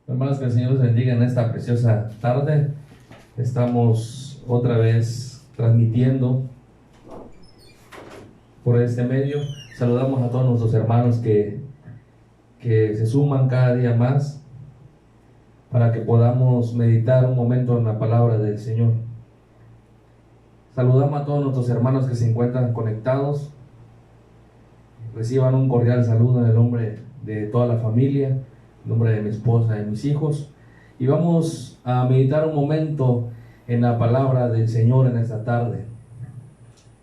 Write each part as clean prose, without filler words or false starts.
Hermanos, que el Señor los bendiga en esta preciosa tarde. Estamos otra vez transmitiendo por este medio. Saludamos a todos nuestros hermanos que se suman cada día más para que podamos meditar un momento en la palabra del Señor. Saludamos a todos nuestros hermanos que se encuentran conectados. Reciban un cordial saludo en el nombre de toda la familia, en nombre de mi esposa y mis hijos. Y vamos a meditar un momento en la palabra del Señor en esta tarde.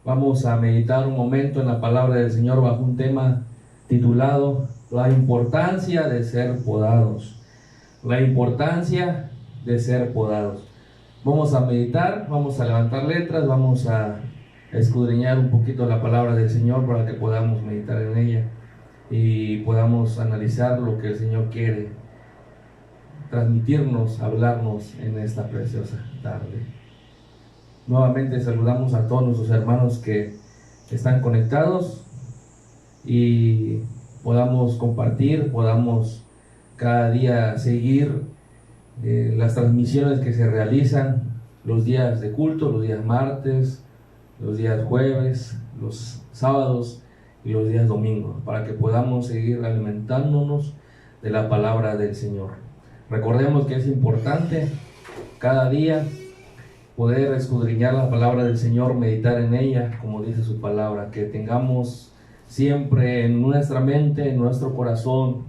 Vamos a meditar un momento en la palabra del Señor bajo un tema titulado La importancia de ser podados. La importancia de ser podados. Vamos a meditar, vamos a levantar letras, vamos a escudriñar un poquito la palabra del Señor para que podamos meditar en ella y podamos analizar lo que el Señor quiere transmitirnos, hablarnos en esta preciosa tarde. Nuevamente saludamos a todos nuestros hermanos que están conectados y podamos compartir, podamos cada día seguir las transmisiones que se realizan los días de culto, los días martes, los días jueves, los sábados y los días domingos, para que podamos seguir alimentándonos de la palabra del Señor. Recordemos que es importante cada día poder escudriñar la palabra del Señor, meditar en ella, como dice su palabra, que tengamos siempre en nuestra mente, en nuestro corazón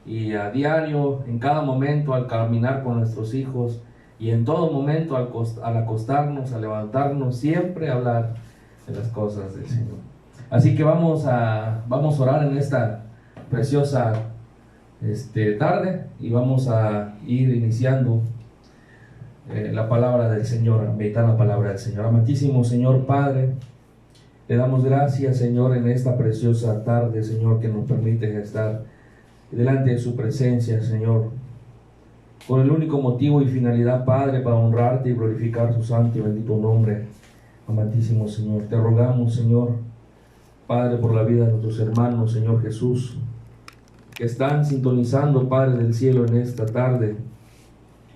y a diario, en cada momento al caminar con nuestros hijos y en todo momento al acostarnos, al levantarnos, siempre hablar de las cosas del Señor. Así que vamos a orar en esta preciosa tarde y vamos a ir iniciando la palabra del Señor, a meditar la palabra del Señor. Amantísimo Señor Padre, le damos gracias, Señor, en esta preciosa tarde, Señor, que nos permite estar delante de su presencia, Señor, con el único motivo y finalidad, Padre, para honrarte y glorificar tu santo y bendito nombre. Amantísimo Señor, te rogamos, Señor, Padre, por la vida de nuestros hermanos, Señor Jesús, que están sintonizando, Padre del cielo, en esta tarde,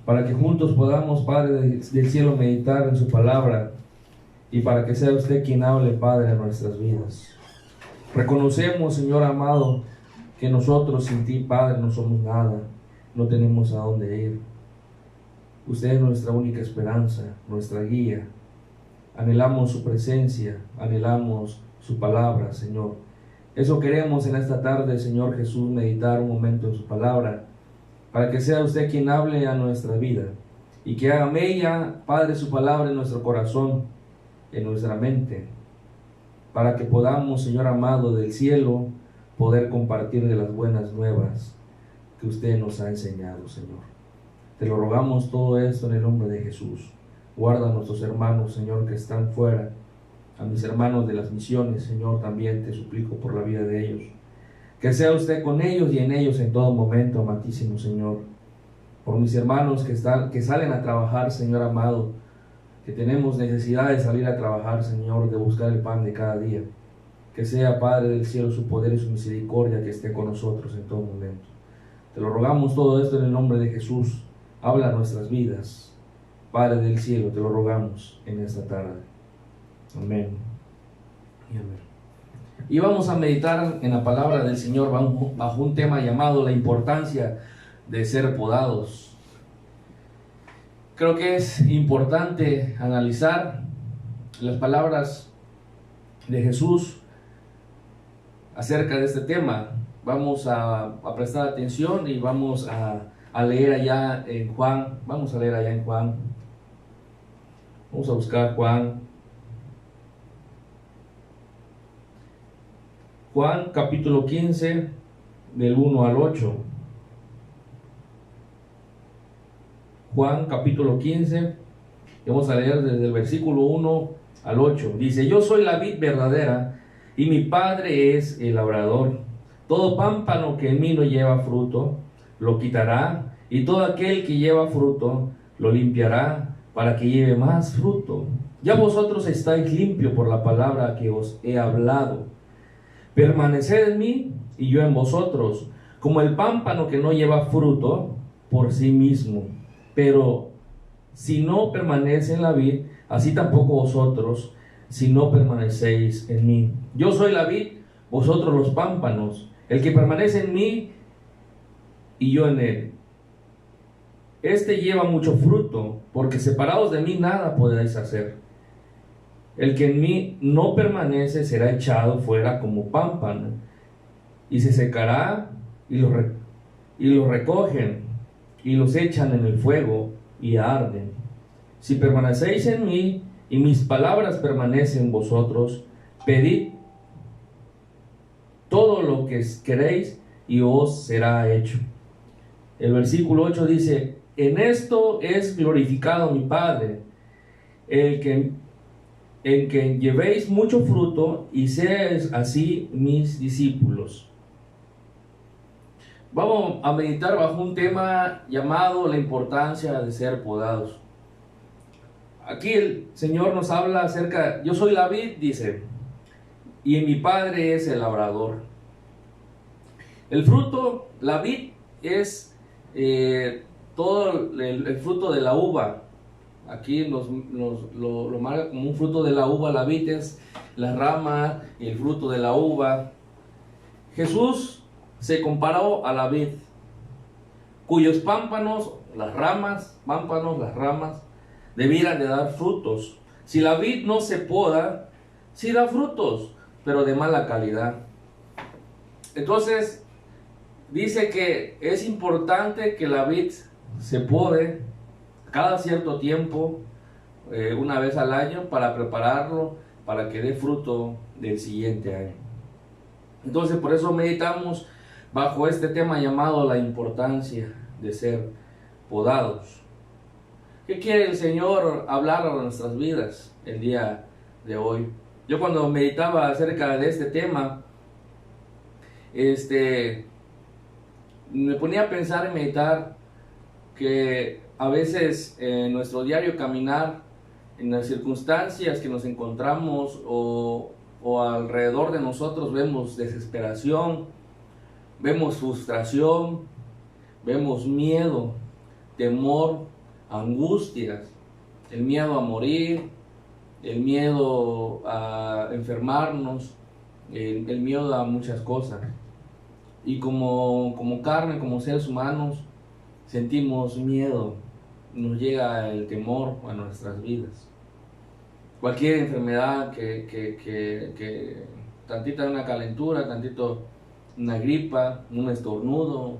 para que juntos podamos, Padre del cielo, meditar en su palabra y para que sea usted quien hable, Padre, en nuestras vidas. Reconocemos, Señor amado, que nosotros sin ti, Padre, no somos nada, no tenemos a dónde ir. Usted es nuestra única esperanza, nuestra guía. Anhelamos su presencia, anhelamos su palabra, Señor. Eso queremos en esta tarde, Señor Jesús, meditar un momento en su palabra, para que sea usted quien hable a nuestra vida y que haga mella, Padre, su palabra en nuestro corazón, en nuestra mente, para que podamos, Señor amado del cielo, poder compartir de las buenas nuevas que usted nos ha enseñado, Señor. Te lo rogamos todo esto en el nombre de Jesús. Guarda a nuestros hermanos, Señor, que están fuera, a mis hermanos de las misiones, Señor, también te suplico por la vida de ellos. Que sea usted con ellos y en ellos en todo momento, amantísimo Señor. Por mis hermanos que salen a trabajar, Señor amado, que tenemos necesidad de salir a trabajar, Señor, de buscar el pan de cada día. Que sea, Padre del cielo, su poder y su misericordia que esté con nosotros en todo momento. Te lo rogamos todo esto en el nombre de Jesús. Habla nuestras vidas, Padre del cielo, te lo rogamos en esta tarde. Amén y amén. Y vamos a meditar en la palabra del Señor bajo un tema llamado la importancia de ser podados. Creo que es importante analizar las palabras de Jesús acerca de este tema. Vamos a prestar atención y vamos a leer allá en Juan. Vamos a leer allá en Juan. Vamos a buscar Juan. Juan capítulo 15, del 1 al 8. Juan capítulo 15, vamos a leer desde el versículo 1 al 8. Dice: yo soy la vid verdadera y mi Padre es el labrador. Todo pámpano que en mí no lleva fruto, lo quitará, y todo aquel que lleva fruto, lo limpiará, para que lleve más fruto. Ya vosotros estáis limpios por la palabra que os he hablado. Permaneced en mí, y yo en vosotros. Como el pámpano que no lleva fruto, por sí mismo. Pero si no permanece en la vid, así tampoco vosotros, si no permanecéis en mí. Yo soy la vid, vosotros los pámpanos. El que permanece en mí y yo en él, este lleva mucho fruto, porque separados de mí nada podéis hacer. El que en mí no permanece será echado fuera como pámpano, y se secará, y lo recogen, y los echan en el fuego, y arden. Si permanecéis en mí, y mis palabras permanecen en vosotros, pedid todo lo que queréis, y os será hecho. El versículo 8 dice: en esto es glorificado mi Padre, en que llevéis mucho fruto y seáis así mis discípulos. Vamos a meditar bajo un tema llamado la importancia de ser podados. Aquí el Señor nos habla acerca, yo soy la vid, dice, y mi Padre es el labrador. El fruto, la vid, es todo el fruto de la uva. Aquí lo marca como un fruto de la uva. La vid es la rama y el fruto de la uva. Jesús se comparó a la vid, cuyos pámpanos, las ramas, debieran de dar frutos. Si la vid no se poda, sí da frutos, pero de mala calidad. Entonces, dice que es importante que la vid se pode cada cierto tiempo, una vez al año, para prepararlo para que dé fruto del siguiente año. Entonces, por eso meditamos bajo este tema llamado la importancia de ser podados. ¿Qué quiere el Señor hablar a nuestras vidas el día de hoy? Yo cuando meditaba acerca de este tema, me ponía a pensar y meditar que a veces en nuestro diario caminar, en las circunstancias que nos encontramos o alrededor de nosotros, vemos desesperación, vemos frustración, vemos miedo, temor, angustias, el miedo a morir, el miedo a enfermarnos, el miedo a muchas cosas. Y como carne, como seres humanos, sentimos miedo, nos llega el temor a nuestras vidas. Cualquier enfermedad que tantita una calentura, tantito una gripa, un estornudo,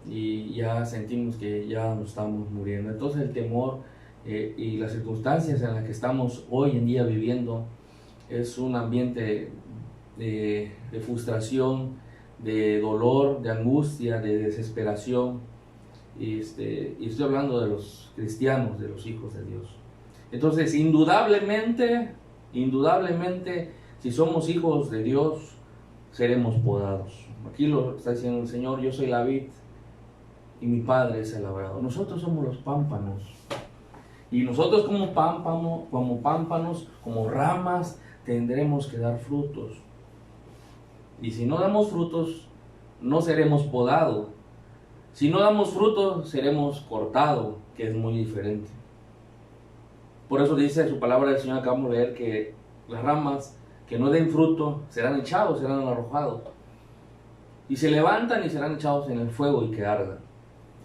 y ya sentimos que ya nos estamos muriendo. Entonces el temor y las circunstancias en las que estamos hoy en día viviendo es un ambiente de frustración, de dolor, de angustia, de desesperación. Y estoy hablando de los cristianos, de los hijos de Dios. Entonces, indudablemente, si somos hijos de Dios, seremos podados. Aquí lo está diciendo el Señor: yo soy la vid y mi Padre es el labrador. Nosotros somos los pámpanos. Y nosotros como pámpanos, como ramas, tendremos que dar frutos. Y si no damos frutos, no seremos podados. Si no damos frutos, seremos cortados, que es muy diferente. Por eso dice su palabra del Señor, acabamos de leer, que las ramas que no den fruto serán echados, serán arrojados. Y se levantan y serán echados en el fuego y que ardan.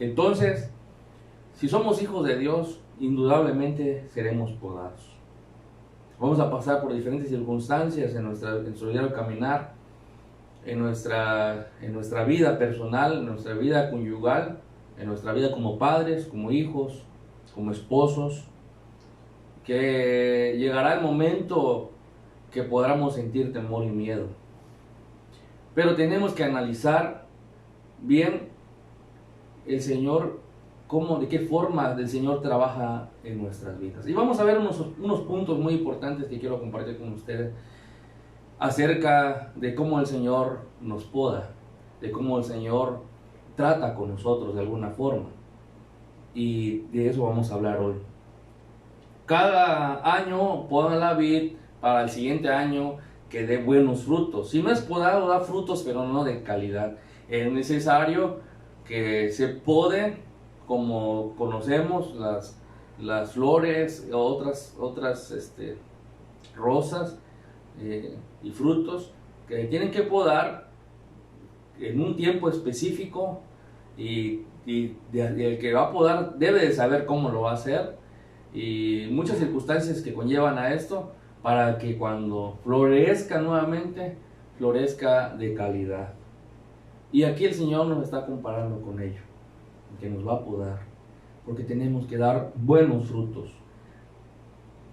Entonces, si somos hijos de Dios, indudablemente seremos podados. Vamos a pasar por diferentes circunstancias en nuestro diario caminar, en nuestra vida personal, en nuestra vida conyugal, en nuestra vida como padres, como hijos, como esposos, que llegará el momento que podamos sentir temor y miedo. Pero tenemos que analizar bien el Señor, de qué forma el Señor trabaja en nuestras vidas. Y vamos a ver unos puntos muy importantes que quiero compartir con ustedes acerca de cómo el Señor nos poda, de cómo el Señor trata con nosotros de alguna forma. Y de eso vamos a hablar hoy. Cada año podan la vid para el siguiente año que dé buenos frutos. Si no es podado, da frutos, pero no de calidad. Es necesario que se pode como conocemos las flores, otras rosas y frutos que tienen que podar en un tiempo específico, y el que va a podar debe de saber cómo lo va a hacer, y muchas circunstancias que conllevan a esto para que cuando florezca nuevamente, florezca de calidad. Y aquí el Señor nos está comparando con ello, que nos va a podar, porque tenemos que dar buenos frutos.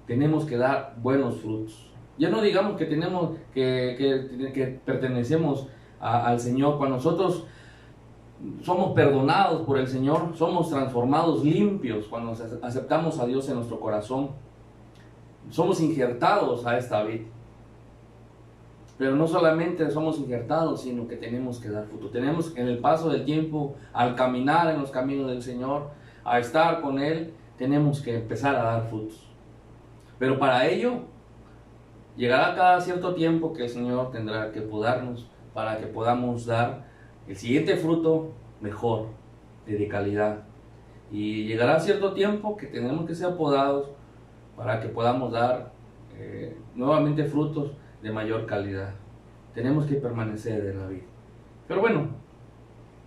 Tenemos que dar buenos frutos. Ya no digamos que tenemos que pertenecemos al Señor. Cuando nosotros somos perdonados por el Señor, somos transformados limpios cuando aceptamos a Dios en nuestro corazón. Somos injertados a esta vid. Pero no solamente somos injertados, sino que tenemos que dar fruto. Tenemos, en el paso del tiempo, al caminar en los caminos del Señor, a estar con Él, tenemos que empezar a dar frutos. Pero para ello, llegará cada cierto tiempo que el Señor tendrá que podarnos para que podamos dar el siguiente fruto mejor, de calidad. Y llegará cierto tiempo que tenemos que ser podados para que podamos dar nuevamente frutos de mayor calidad. Tenemos que permanecer en la vida. Pero bueno,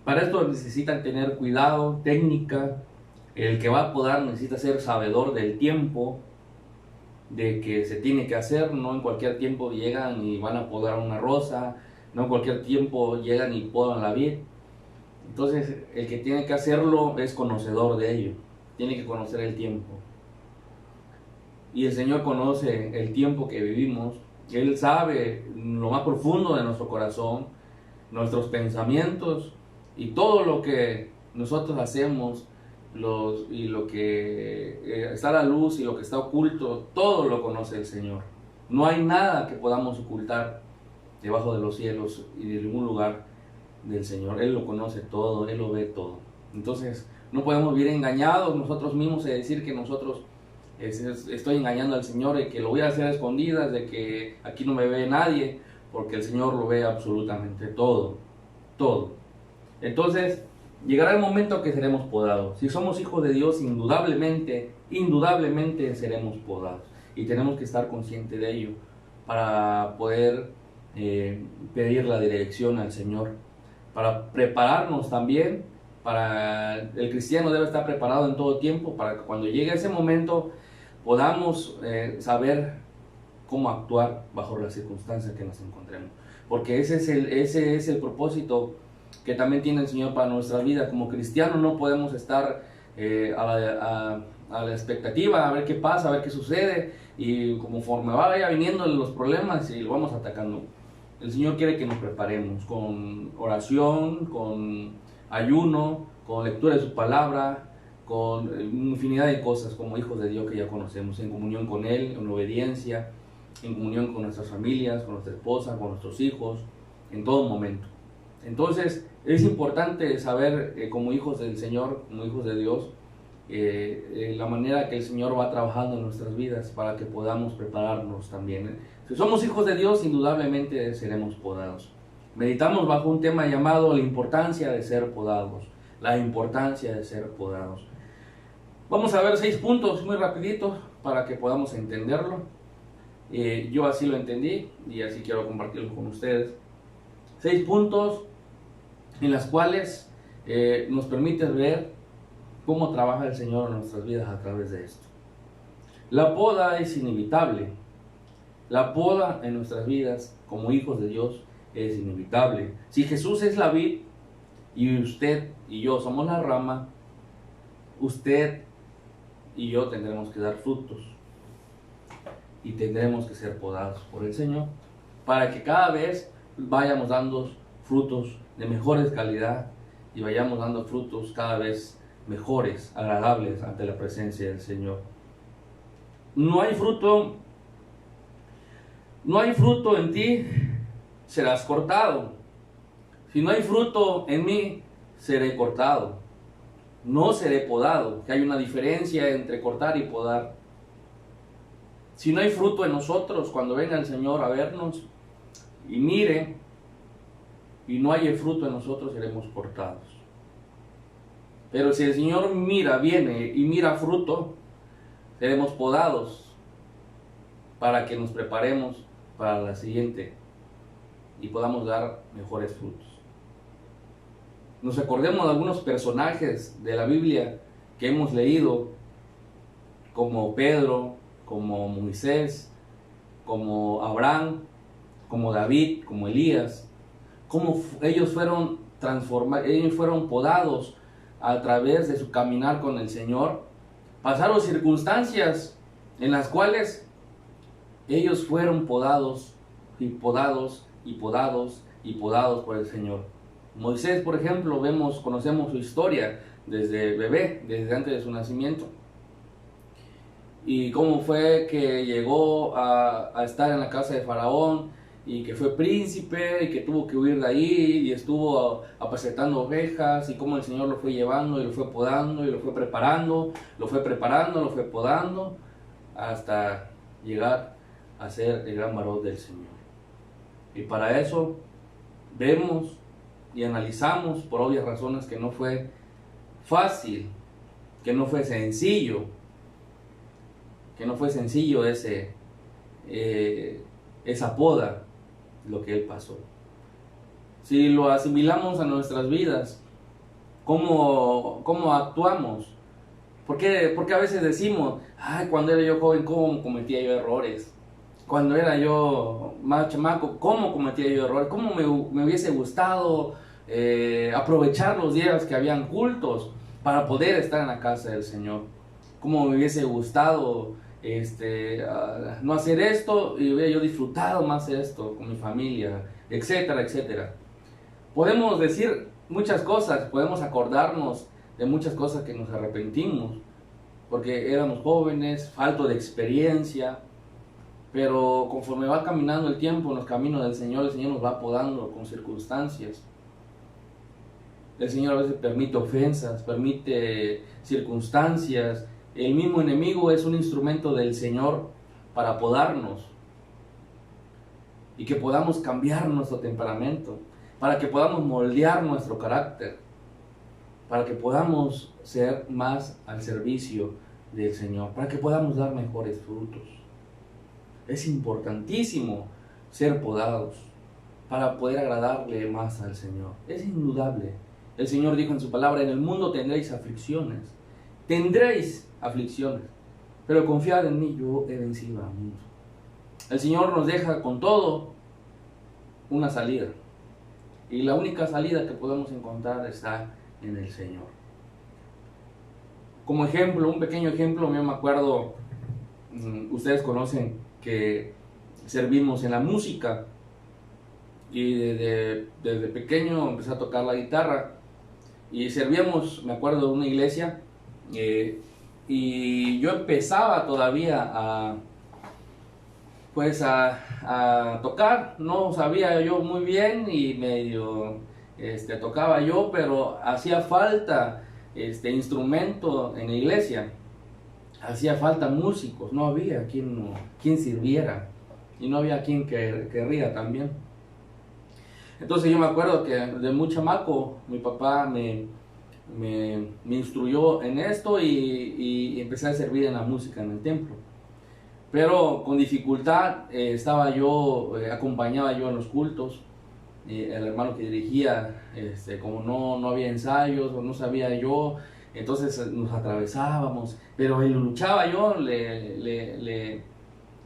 para esto necesitan tener cuidado, técnica. El que va a podar necesita ser sabedor del tiempo, de que se tiene que hacer. No en cualquier tiempo llegan y van a podar una rosa, no en cualquier tiempo llegan y podan la vid. Entonces el que tiene que hacerlo es conocedor de ello, tiene que conocer el tiempo. Y el Señor conoce el tiempo que vivimos. Él sabe lo más profundo de nuestro corazón, nuestros pensamientos y todo lo que nosotros hacemos, y lo que está a la luz y lo que está oculto, todo lo conoce el Señor. No hay nada que podamos ocultar debajo de los cielos y de ningún lugar del Señor. Él lo conoce todo, Él lo ve todo. Entonces no podemos vivir engañados nosotros mismos y decir que nosotros estoy engañando al Señor y que lo voy a hacer a escondidas, de que aquí no me ve nadie, porque el Señor lo ve absolutamente todo, todo. Entonces llegará el momento que seremos podados. Si somos hijos de Dios, indudablemente seremos podados, y tenemos que estar conscientes de ello para poder pedir la dirección al Señor, para prepararnos también. El cristiano debe estar preparado en todo tiempo para que cuando llegue ese momento podamos saber cómo actuar bajo las circunstancias que nos encontremos, porque ese es el propósito que también tiene el Señor para nuestra vida. Como cristianos no podemos estar a la expectativa, a ver qué pasa, a ver qué sucede, y conforme vaya viniendo los problemas y lo vamos atacando. El Señor quiere que nos preparemos con oración, con ayuno, con lectura de su palabra, con infinidad de cosas como hijos de Dios que ya conocemos, en comunión con Él, en obediencia, en comunión con nuestras familias, con nuestra esposa, con nuestros hijos, en todo momento. Entonces es importante saber como hijos del Señor, como hijos de Dios, la manera que el Señor va trabajando en nuestras vidas para que podamos prepararnos también. Si somos hijos de Dios, indudablemente seremos podados. Meditamos bajo un tema llamado la importancia de ser podados. La importancia de ser podados. Vamos a ver 6 puntos muy rapiditos para que podamos entenderlo. Yo así lo entendí y así quiero compartirlo con ustedes. 6 puntos en las cuales nos permite ver cómo trabaja el Señor en nuestras vidas a través de esto. La poda es inevitable. La poda en nuestras vidas como hijos de Dios es inevitable. Si Jesús es la vid y usted y yo somos la rama, usted y yo tendremos que dar frutos y tendremos que ser podados por el Señor para que cada vez vayamos dando frutos de mejores calidad y vayamos dando frutos cada vez mejores, agradables ante la presencia del Señor. No hay fruto en ti, serás cortado. Si no hay fruto en mí, seré cortado. No seré podado, que hay una diferencia entre cortar y podar. Si no hay fruto en nosotros, cuando venga el Señor a vernos y mire, y no hay el fruto en nosotros, seremos cortados. Pero si el Señor viene y mira fruto, seremos podados para que nos preparemos para la siguiente y podamos dar mejores frutos. Nos acordemos de algunos personajes de la Biblia que hemos leído, como Pedro, como Moisés, como Abraham, como David, como Elías, cómo ellos fueron transformados, ellos fueron podados a través de su caminar con el Señor. Pasaron circunstancias en las cuales ellos fueron podados y podados y podados y podados por el Señor. Moisés, por ejemplo, conocemos su historia desde bebé, desde antes de su nacimiento. Y cómo fue que llegó a estar en la casa de Faraón, y que fue príncipe, y que tuvo que huir de ahí, y estuvo apacentando ovejas, y cómo el Señor lo fue llevando, y lo fue podando, y lo fue preparando, lo fue preparando, lo fue podando, hasta llegar a ser el gran varón del Señor. Y para eso vemos y analizamos, por obvias razones, que no fue fácil, que no fue sencillo, esa poda, lo que él pasó. Si lo asimilamos a nuestras vidas, ¿cómo actuamos? Porque a veces decimos, ay, cuando era yo joven, ¿cómo cometía yo errores? Cuando era yo más chamaco, ¿cómo cometía yo errores? ¿Cómo me hubiese gustado aprovechar los días que habían cultos para poder estar en la casa del Señor? ¿Cómo me hubiese gustado no hacer esto y hubiera yo disfrutado más esto con mi familia, etcétera, etcétera? Podemos decir muchas cosas, podemos acordarnos de muchas cosas que nos arrepentimos porque éramos jóvenes, falto de experiencia, pero conforme va caminando el tiempo en los caminos del Señor, el Señor nos va podando con circunstancias. El Señor a veces permite ofensas, permite circunstancias. El mismo enemigo es un instrumento del Señor para podarnos y que podamos cambiar nuestro temperamento, para que podamos moldear nuestro carácter, para que podamos ser más al servicio del Señor, para que podamos dar mejores frutos. Es importantísimo ser podados para poder agradarle más al Señor. Es indudable. El Señor dijo en su palabra, en el mundo tendréis aflicciones. Tendréis aflicciones, pero confiad en mí, yo he vencido al mundo. El Señor nos deja con todo una salida. Y la única salida que podemos encontrar está en el Señor. Como ejemplo, un pequeño ejemplo, yo me acuerdo, ustedes conocen que servimos en la música. Y desde pequeño empecé a tocar la guitarra. Y servíamos, me acuerdo, de una iglesia. Y yo empezaba todavía a tocar. No sabía yo muy bien y medio tocaba yo, pero hacía falta instrumento en la iglesia. Hacía falta músicos, no había quien sirviera y no había quien querría también. Entonces yo me acuerdo que de muy chamaco mi papá me instruyó en esto y empecé a servir en la música en el templo. Pero con dificultad acompañaba yo en los cultos. El hermano que dirigía, como no había ensayos o no sabía yo, entonces nos atravesábamos. Pero él luchaba yo, le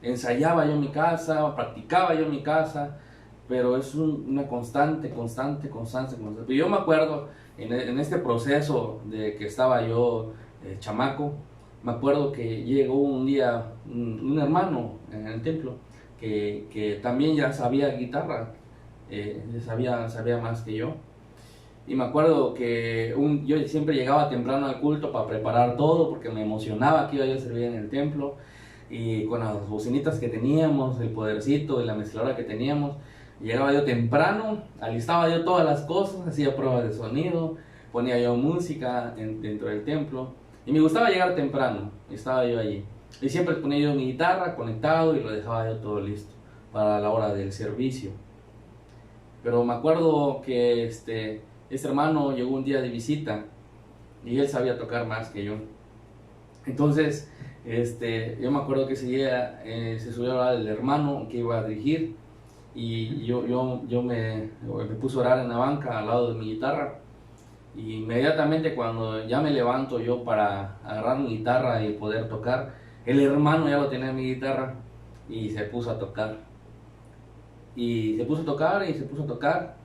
ensayaba yo en mi casa, practicaba yo en mi casa. Pero es una constante. Y yo me acuerdo en este proceso de que estaba yo chamaco, me acuerdo que llegó un día un hermano en el templo que también ya sabía guitarra, sabía más que yo. Y me acuerdo que yo siempre llegaba temprano al culto para preparar todo porque me emocionaba que iba yo a servir en el templo. Y con las bocinitas que teníamos, el podercito y la mezcladora que teníamos, llegaba yo temprano, alistaba yo todas las cosas, hacía pruebas de sonido, ponía yo música dentro del templo. Y me gustaba llegar temprano, estaba yo allí. Y siempre ponía yo mi guitarra conectado y lo dejaba yo todo listo para la hora del servicio. Pero me acuerdo que este hermano llegó un día de visita y él sabía tocar más que yo. Entonces, yo me acuerdo que ese día se subió el hermano que iba a dirigir, y yo me puse a orar en la banca al lado de mi guitarra, y inmediatamente cuando ya me levanto yo para agarrar mi guitarra y poder tocar, el hermano ya lo tenía en mi guitarra y se puso a tocar. Y se puso a tocar y se puso a tocar.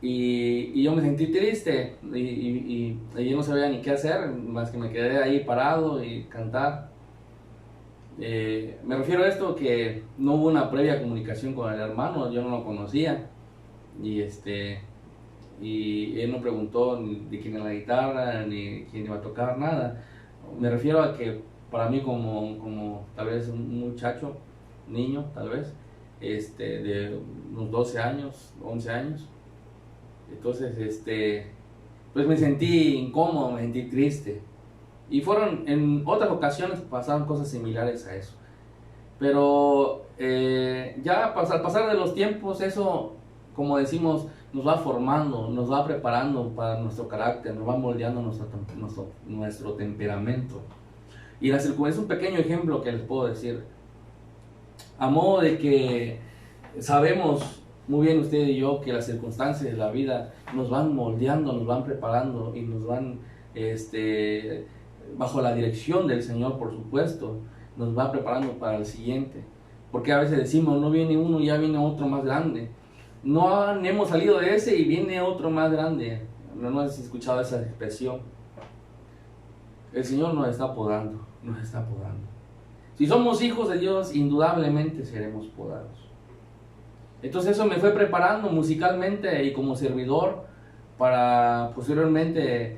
Y yo me sentí triste y yo no sabía ni qué hacer, más que me quedé ahí parado y cantar. Me refiero a esto que no hubo una previa comunicación con el hermano, yo no lo conocía. Y y él no preguntó ni de quién era la guitarra, ni quién iba a tocar, nada. Me refiero a que para mí como tal vez un muchacho, niño tal vez, de unos 12 años, 11 años, entonces pues me sentí incómodo, me sentí triste. Y fueron en otras ocasiones pasaron cosas similares a eso. Pero ya al pasar de los tiempos, eso, como decimos, nos va formando, nos va preparando para nuestro carácter, nos va moldeando nuestro temperamento. Y es un pequeño ejemplo que les puedo decir. A modo de que sabemos muy bien usted y yo que las circunstancias de la vida nos van moldeando, nos van preparando y nos van, bajo la dirección del Señor, por supuesto, nos va preparando para el siguiente. Porque a veces decimos, no viene uno, ya viene otro más grande. No hemos salido de ese y viene otro más grande. No has escuchado esa expresión. El Señor nos está podando, nos está podando. Si somos hijos de Dios, indudablemente seremos podados. Entonces eso me fue preparando musicalmente y como servidor para posteriormente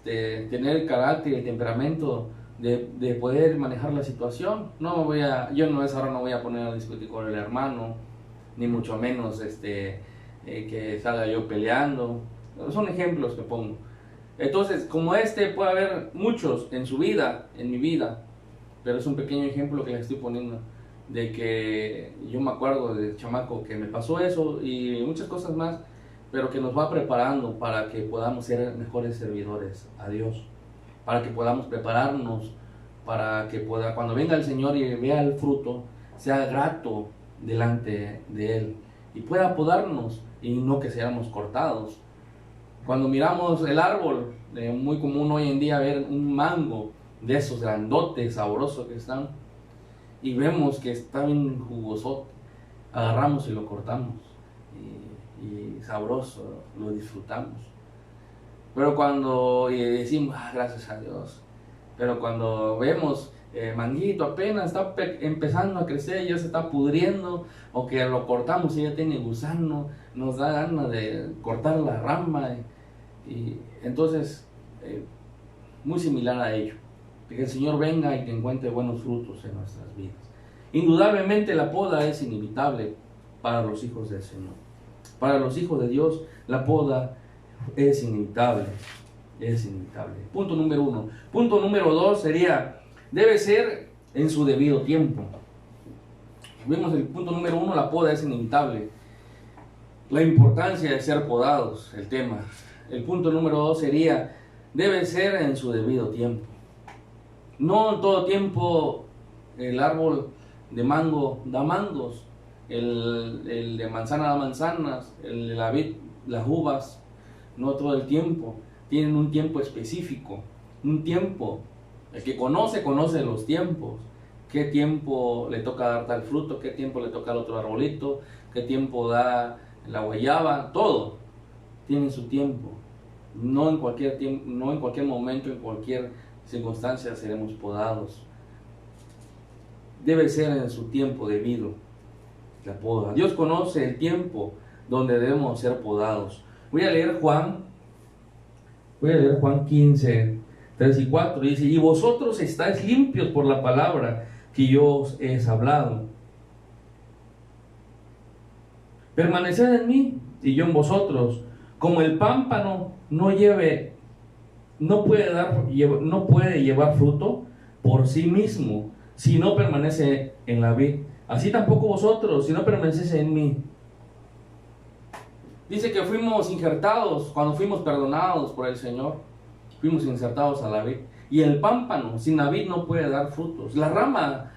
tener el carácter y el temperamento de poder manejar la situación. Yo no es ahora no voy a poner a discutir con el hermano, ni mucho menos que salga yo peleando. Son ejemplos que pongo. Entonces, como puede haber muchos en su vida, en mi vida, pero es un pequeño ejemplo que les estoy poniendo, de que yo me acuerdo de chamaco que me pasó eso y muchas cosas más, pero que nos va preparando para que podamos ser mejores servidores a Dios, para que podamos prepararnos, para que cuando venga el Señor y vea el fruto, sea grato delante de Él y pueda podarnos y no que seamos cortados. Cuando miramos el árbol, muy común hoy en día ver un mango de esos grandotes, sabrosos que están, y vemos que está bien jugoso, agarramos y lo cortamos, y sabroso, lo disfrutamos. Pero cuando decimos, gracias a Dios, pero cuando vemos manguito apenas está empezando a crecer, ya se está pudriendo, o que lo cortamos y ya tiene gusano, nos da ganas de cortar la rama, y entonces muy similar a ello, que el Señor venga y que encuentre buenos frutos en nuestras vidas. Indudablemente la poda es inevitable para los hijos del Señor. Para los hijos de Dios la poda es inevitable. Es inevitable. Punto número 1. Punto número 2 sería, debe ser en su debido tiempo. Vimos el punto número 1, la poda es inevitable. La importancia de ser podados, el tema. El punto número 2 sería, debe ser en su debido tiempo. No en todo tiempo el árbol de mango da mangos, el de manzana da manzanas, el de la vid, las uvas, no todo el tiempo. Tienen un tiempo específico, un tiempo. El que conoce los tiempos. Qué tiempo le toca dar tal fruto, qué tiempo le toca al otro arbolito, qué tiempo da la guayaba, todo tiene su tiempo. No en cualquier tiempo, no en cualquier momento, en cualquier circunstancia seremos podados. Debe ser en su tiempo debido la poda. Dios conoce el tiempo donde debemos ser podados. Voy a leer Juan 15, 3 y 4. Dice, y vosotros estáis limpios por la palabra que yo os he hablado. Permaneced en mí y yo en vosotros. Como el pámpano no puede llevar fruto por sí mismo si no permanece en la vid, así tampoco vosotros si no permanecéis en mí. Dice que fuimos injertados cuando fuimos perdonados por el Señor. fuimos insertados a la vid. Y el pámpano sin la vid no puede dar frutos. La rama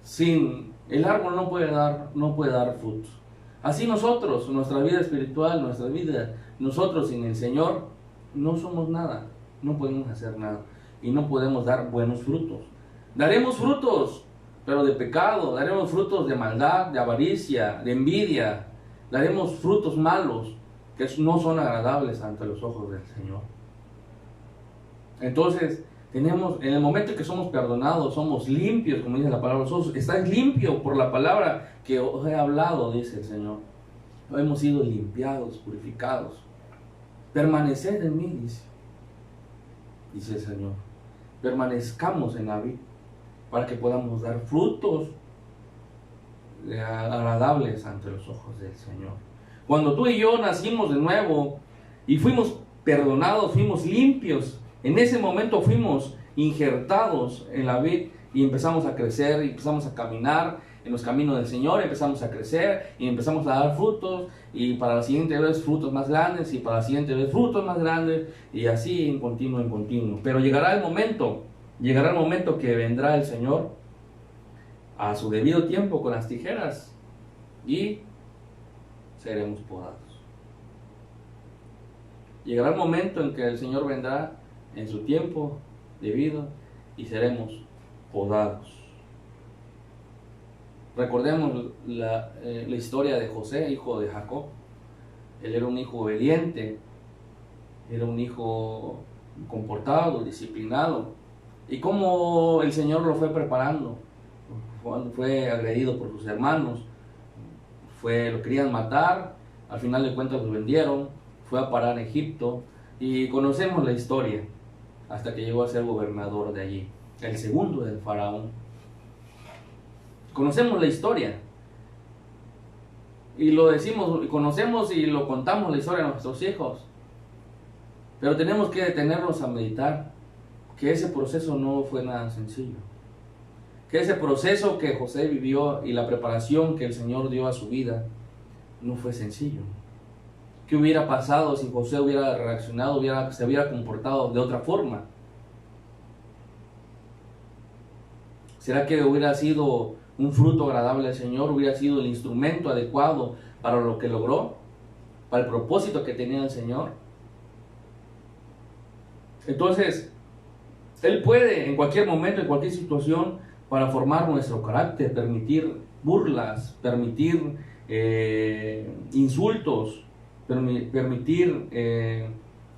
sin el árbol no puede dar frutos. Así nosotros, nuestra vida espiritual, nuestra vida, nosotros sin el Señor, no somos nada, no podemos hacer nada y no podemos dar buenos frutos. Daremos frutos, pero de pecado, daremos frutos de maldad, de avaricia, de envidia, daremos frutos malos que no son agradables ante los ojos del Señor. Entonces, en el momento en que somos perdonados, somos limpios, como dice la palabra, estás limpio por la palabra que os he hablado, dice el Señor. Hemos sido limpiados, purificados. Permaneced en mí, dice el Señor. Permanezcamos en la vid para que podamos dar frutos agradables ante los ojos del Señor. Cuando tú y yo nacimos de nuevo y fuimos perdonados, fuimos limpios, en ese momento fuimos injertados en la vid y empezamos a crecer, y empezamos a caminar en los caminos del Señor, empezamos a crecer y empezamos a dar frutos, y para la siguiente vez frutos más grandes, y para la siguiente vez frutos más grandes, y así en continuo. Pero llegará el momento que vendrá el Señor a su debido tiempo con las tijeras y seremos podados. Llegará el momento en que el Señor vendrá en su tiempo debido y seremos podados. Recordemos la historia de José, hijo de Jacob. Él era un hijo obediente, era un hijo comportado, disciplinado, y cómo el Señor lo fue preparando. Cuando fue agredido por sus hermanos, lo querían matar, al final de cuentas lo vendieron, fue a parar a Egipto, y conocemos la historia hasta que llegó a ser gobernador de allí, el segundo del faraón. Conocemos la historia y lo decimos, conocemos y lo contamos la historia a nuestros hijos, pero tenemos que detenernos a meditar que ese proceso no fue nada sencillo, que ese proceso que José vivió y la preparación que el Señor dio a su vida no fue sencillo. ¿Qué hubiera pasado si José hubiera reaccionado, se hubiera comportado de otra forma? ¿Será que hubiera sido un fruto agradable al Señor? ¿Hubiera sido el instrumento adecuado para lo que logró? ¿Para el propósito que tenía el Señor? Entonces, Él puede en cualquier momento, en cualquier situación, para formar nuestro carácter, permitir burlas, permitir insultos, permitir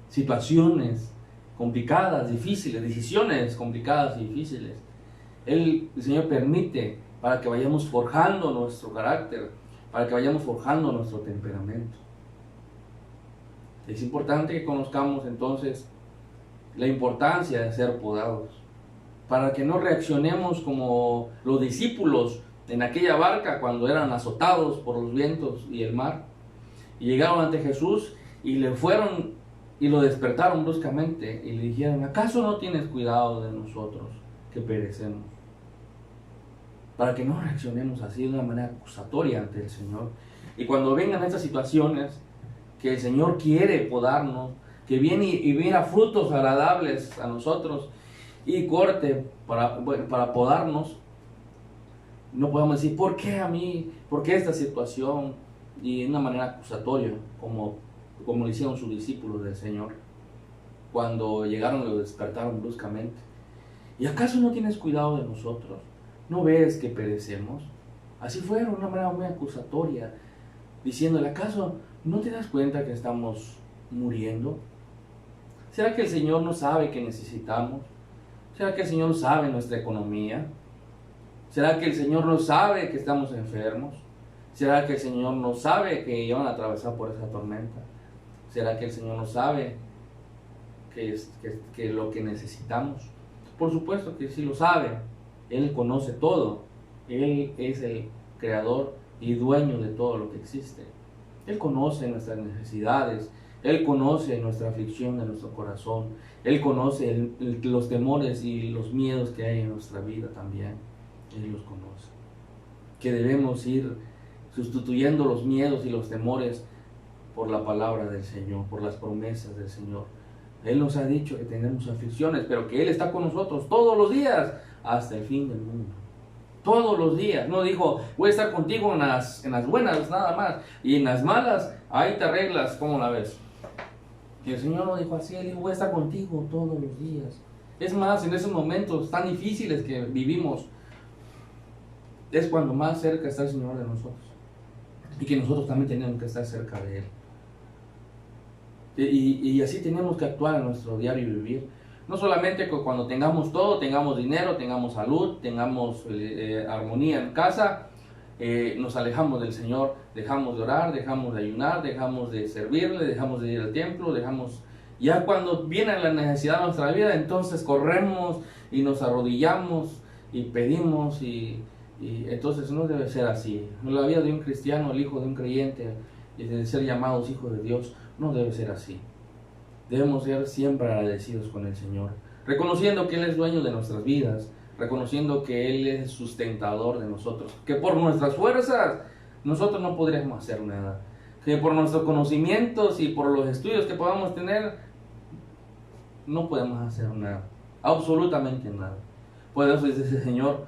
situaciones complicadas, difíciles, decisiones complicadas y difíciles. El Señor permite para que vayamos forjando nuestro carácter, para que vayamos forjando nuestro temperamento. Es importante que conozcamos entonces la importancia de ser podados, para que no reaccionemos como los discípulos en aquella barca cuando eran azotados por los vientos y el mar, y llegaron ante Jesús y lo despertaron bruscamente y le dijeron: ¿acaso no tienes cuidado de nosotros que perecemos? Para que no reaccionemos así de una manera acusatoria ante el Señor. Y cuando vengan estas situaciones que el Señor quiere podarnos, que viene y viera frutos agradables a nosotros y corte para podarnos, no podemos decir: ¿por qué a mí? ¿Por qué esta situación? Y de una manera acusatoria, como lo hicieron sus discípulos del Señor cuando llegaron y lo despertaron bruscamente. ¿Y acaso no tienes cuidado de nosotros? ¿No ves que perecemos? Así fueron, de una manera muy acusatoria, diciéndole: ¿acaso no te das cuenta que estamos muriendo? ¿Será que el Señor no sabe que necesitamos? ¿Será que el Señor no sabe nuestra economía? ¿Será que el Señor no sabe que estamos enfermos? ¿Será que el Señor no sabe que iban a atravesar por esa tormenta? ¿Será que el Señor no sabe que lo que necesitamos? Por supuesto que sí lo sabe. Él conoce todo. Él es el creador y dueño de todo lo que existe. Él conoce nuestras necesidades. Él conoce nuestra aflicción de nuestro corazón. Él conoce los temores y los miedos que hay en nuestra vida también. Él los conoce. Que debemos ir sustituyendo los miedos y los temores por la palabra del Señor, por las promesas del Señor. Él nos ha dicho que tenemos aflicciones, pero que Él está con nosotros todos los días hasta el fin del mundo. Todos los días. No dijo, voy a estar contigo en las buenas nada más, y en las malas, ahí te arreglas, ¿cómo la ves? Y el Señor no dijo así, Él dijo, voy a estar contigo todos los días. Es más, en esos momentos tan difíciles que vivimos, es cuando más cerca está el Señor de nosotros. Y que nosotros también tenemos que estar cerca de Él. Y así tenemos que actuar en nuestro diario vivir. No solamente cuando tengamos todo, tengamos dinero, tengamos salud, tengamos armonía en casa, nos alejamos del Señor, dejamos de orar, dejamos de ayunar, dejamos de servirle, dejamos de ir al templo, ya cuando viene la necesidad de nuestra vida, entonces corremos y nos arrodillamos y pedimos, y entonces no debe ser así. La vida de un cristiano, el hijo de un creyente, y de ser llamados hijos de Dios, no debe ser así. Debemos ser siempre agradecidos con el Señor, reconociendo que Él es dueño de nuestras vidas, reconociendo que Él es sustentador de nosotros, que por nuestras fuerzas nosotros no podríamos hacer nada, que por nuestros conocimientos y por los estudios que podamos tener, no podemos hacer nada, absolutamente nada. Por eso dice el Señor,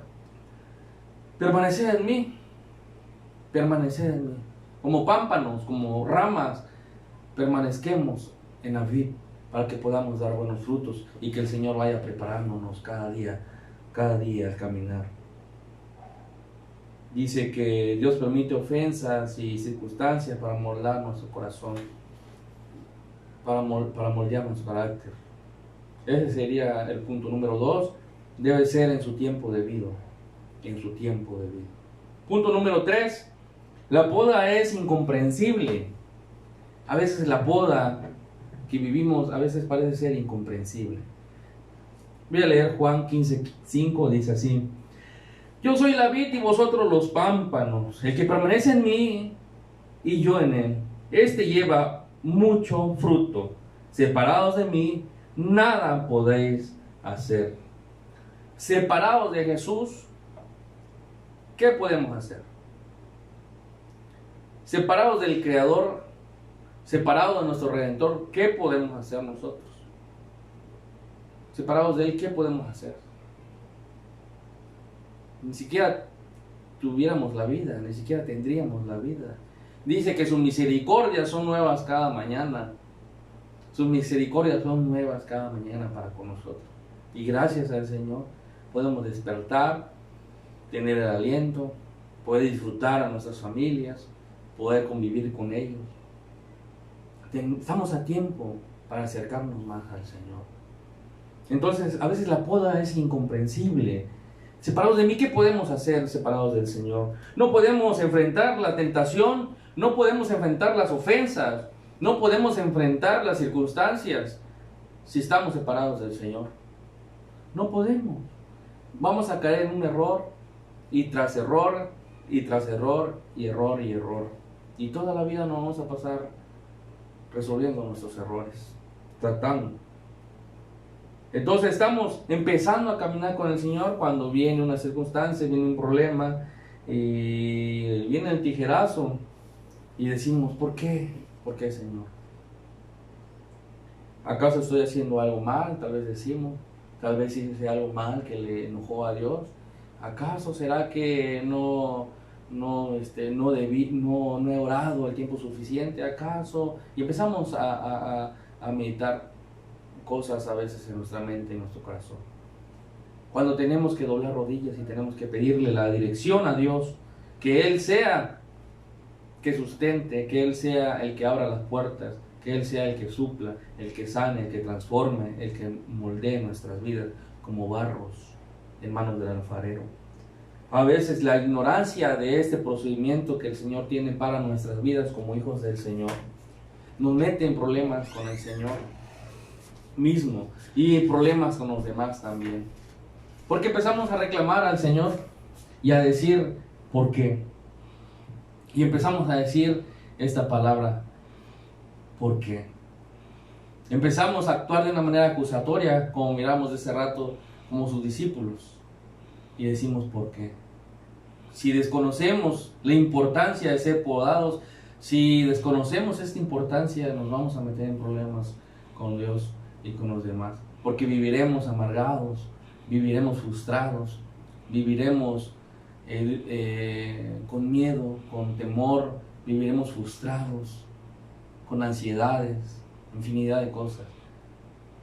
permaneced en mí, como pámpanos, como ramas, permanezquemos en la vid, para que podamos dar buenos frutos y que el Señor vaya preparándonos cada día al caminar. Dice que Dios permite ofensas y circunstancias para moldar nuestro corazón, para moldear nuestro carácter. Ese sería el punto número 2. Debe ser en su tiempo debido. Punto número 3. La poda es incomprensible. A veces la poda que vivimos a veces parece ser incomprensible. Voy a leer Juan 15:5, dice así: yo soy la vid y vosotros los pámpanos. El que permanece en mí y yo en él, este lleva mucho fruto. Separados de mí, nada podéis hacer. Separados de Jesús, ¿qué podemos hacer? Separados del Creador, separados de nuestro Redentor, ¿qué podemos hacer nosotros? Separados de Él, ¿qué podemos hacer? Ni siquiera tuviéramos la vida, ni siquiera tendríamos la vida. Dice que sus misericordias son nuevas cada mañana. Sus misericordias son nuevas cada mañana para con nosotros. Y gracias al Señor podemos despertar, tener el aliento, poder disfrutar a nuestras familias, poder convivir con ellos. Estamos a tiempo para acercarnos más al Señor. Entonces, a veces la poda es incomprensible. Separados de mí, ¿qué podemos hacer separados del Señor? No podemos enfrentar la tentación, no podemos enfrentar las ofensas, no podemos enfrentar las circunstancias si estamos separados del Señor. No podemos. Vamos a caer en un error, y tras error, y tras error, y error, y error. Y toda la vida nos vamos a pasar resolviendo nuestros errores, tratando. Entonces estamos empezando a caminar con el Señor cuando viene una circunstancia, viene un problema, y viene el tijerazo, y decimos, ¿por qué? ¿Por qué, Señor? ¿Acaso estoy haciendo algo mal? Tal vez decimos, tal vez hice algo mal que le enojó a Dios. ¿Acaso será que no he orado el tiempo suficiente? ¿Acaso? Y empezamos a meditar cosas a veces en nuestra mente, en nuestro corazón. Cuando tenemos que doblar rodillas y tenemos que pedirle la dirección a Dios, que Él sea que sustente, que Él sea el que abra las puertas, que Él sea el que supla, el que sane, el que transforme, el que moldee nuestras vidas como barros en manos del alfarero. A veces la ignorancia de este procedimiento que el Señor tiene para nuestras vidas como hijos del Señor nos mete en problemas con el Señor mismo y problemas con los demás también. Porque empezamos a reclamar al Señor y a decir, ¿por qué? Y empezamos a decir esta palabra, ¿por qué? Empezamos a actuar de una manera acusatoria, como miramos de ese rato, como sus discípulos. Y decimos, ¿por qué? Si desconocemos la importancia de ser podados, si desconocemos esta importancia, nos vamos a meter en problemas con Dios. y con los demás. Porque viviremos amargados, viviremos frustrados, viviremos con miedo, con temor, viviremos frustrados, con ansiedades, infinidad de cosas.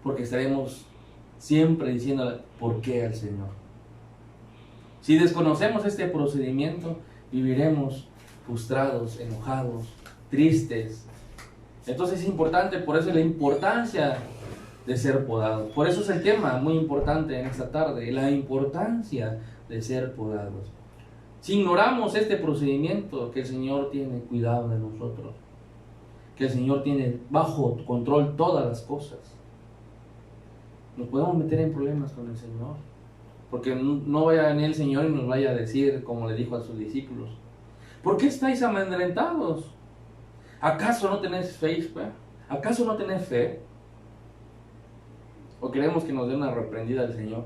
Porque estaremos siempre diciendo por qué al Señor. Si desconocemos este procedimiento, viviremos frustrados, enojados, tristes. Entonces es importante, por eso es la importancia de ser podados. Por eso es el tema muy importante en esta tarde, la importancia de ser podados. Si ignoramos este procedimiento, que el Señor tiene cuidado de nosotros, que el Señor tiene bajo control todas las cosas, nos podemos meter en problemas con el Señor. Porque no vaya a venir el Señor y nos vaya a decir, como le dijo a sus discípulos, ¿por qué estáis amedrentados? ¿Acaso no tenéis fe? ¿Acaso no tenéis fe? ¿O queremos que nos dé una reprendida al Señor?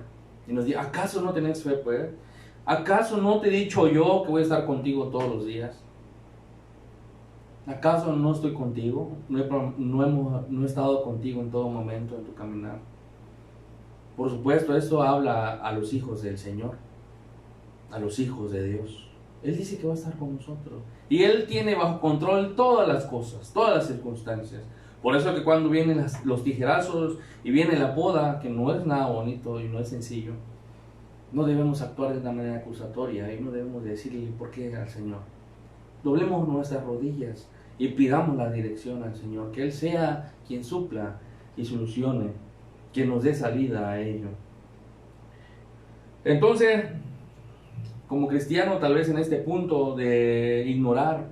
Y nos diga, ¿acaso no tenéis fe, pues? ¿Acaso no te he dicho yo que voy a estar contigo todos los días? ¿Acaso no estoy contigo? ¿No he estado contigo en todo momento en tu caminar? Por supuesto, esto habla a los hijos del Señor, a los hijos de Dios. Él dice que va a estar con nosotros. Y Él tiene bajo control todas las cosas, todas las circunstancias. Por eso que cuando vienen los tijerazos y viene la poda, que no es nada bonito y no es sencillo, no debemos actuar de una manera acusatoria y no debemos decirle por qué al Señor. Doblemos nuestras rodillas y pidamos la dirección al Señor, que Él sea quien supla y solucione, que nos dé salida a ello. Entonces, como cristiano, tal vez en este punto de ignorar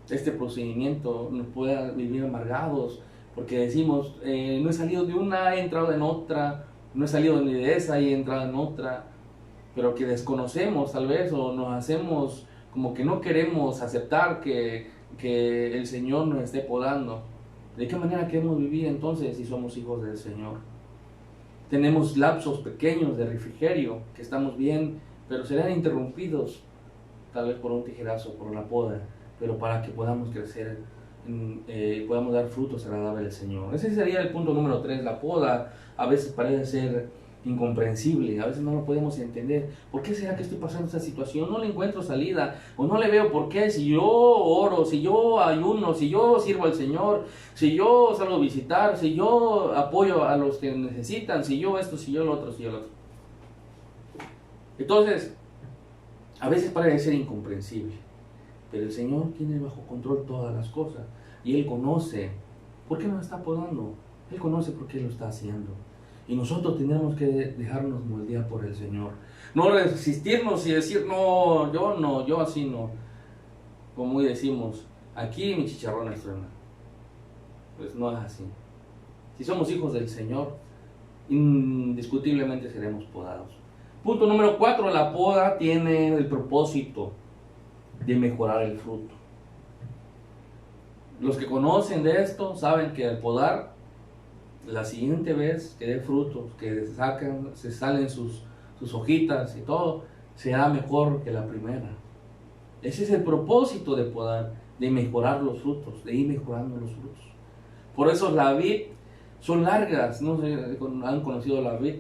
este procedimiento, nos pueda vivir amargados, porque decimos, no he salido de una, he entrado en otra, no he salido ni de esa y he entrado en otra, pero que desconocemos tal vez, o nos hacemos como que no queremos aceptar que el Señor nos esté podando. ¿De qué manera queremos vivir entonces si somos hijos del Señor? Tenemos lapsos pequeños de refrigerio, que estamos bien, pero serán interrumpidos tal vez por un tijerazo, por la poda, pero para que podamos crecer, podamos dar frutos agradables al Señor. Ese sería el punto número 3. La poda a veces parece ser incomprensible, a veces no lo podemos entender. ¿Por qué será que estoy pasando esta situación? No le encuentro salida, o no le veo por qué. Si yo oro, si yo ayuno, si yo sirvo al Señor, si yo salgo a visitar, si yo apoyo a los que necesitan, si yo esto, si yo lo otro, si yo lo otro. Entonces, a veces parece ser incomprensible, pero el Señor tiene bajo control todas las cosas y Él conoce por qué nos está podando. Él conoce por qué lo está haciendo. Y nosotros tenemos que dejarnos moldear por el Señor. No resistirnos y decir, no, yo así no. Como hoy decimos, aquí mi chicharrón estruena. Pues no es así. Si somos hijos del Señor, indiscutiblemente seremos podados. Punto número 4, la poda tiene el propósito de mejorar el fruto. Los que conocen de esto saben que al podar, la siguiente vez que dé frutos, que se salen sus hojitas y todo, será mejor que la primera. Ese es el propósito de podar, de mejorar los frutos, de ir mejorando los frutos. Por eso la vid son largas, no sé, han conocido la vid,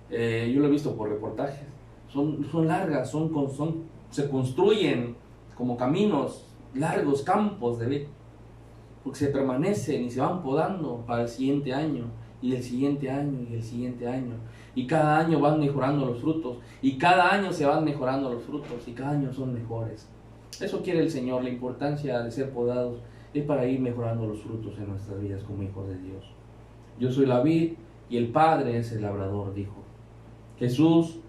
yo lo he visto por reportajes, son largas, se construyen como caminos, largos campos de vid, porque se permanecen y se van podando para el siguiente año, y el siguiente año, y el siguiente año, y cada año van mejorando los frutos, y cada año se van mejorando los frutos, y cada año son mejores. Eso quiere el Señor. La importancia de ser podados es para ir mejorando los frutos en nuestras vidas como hijos de Dios. Yo soy la vid y el Padre es el labrador, dijo. Jesús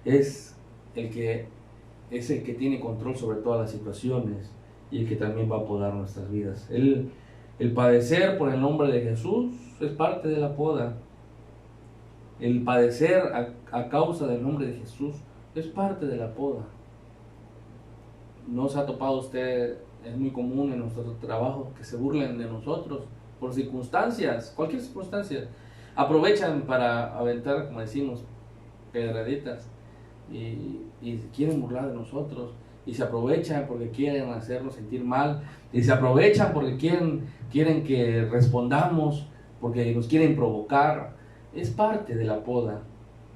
es el que tiene control sobre todas las situaciones y el que también va a podar nuestras vidas. El padecer por el nombre de Jesús es parte de la poda. El padecer a causa del nombre de Jesús es parte de la poda. ¿No se ha topado usted? Es muy común en nuestro trabajo que se burlen de nosotros por circunstancias, cualquier circunstancia. Aprovechan para aventar, como decimos, pedraditas y quieren burlar de nosotros. Y se aprovechan porque quieren hacernos sentir mal. Y se aprovechan porque quieren que respondamos porque nos quieren provocar. Es parte de la poda,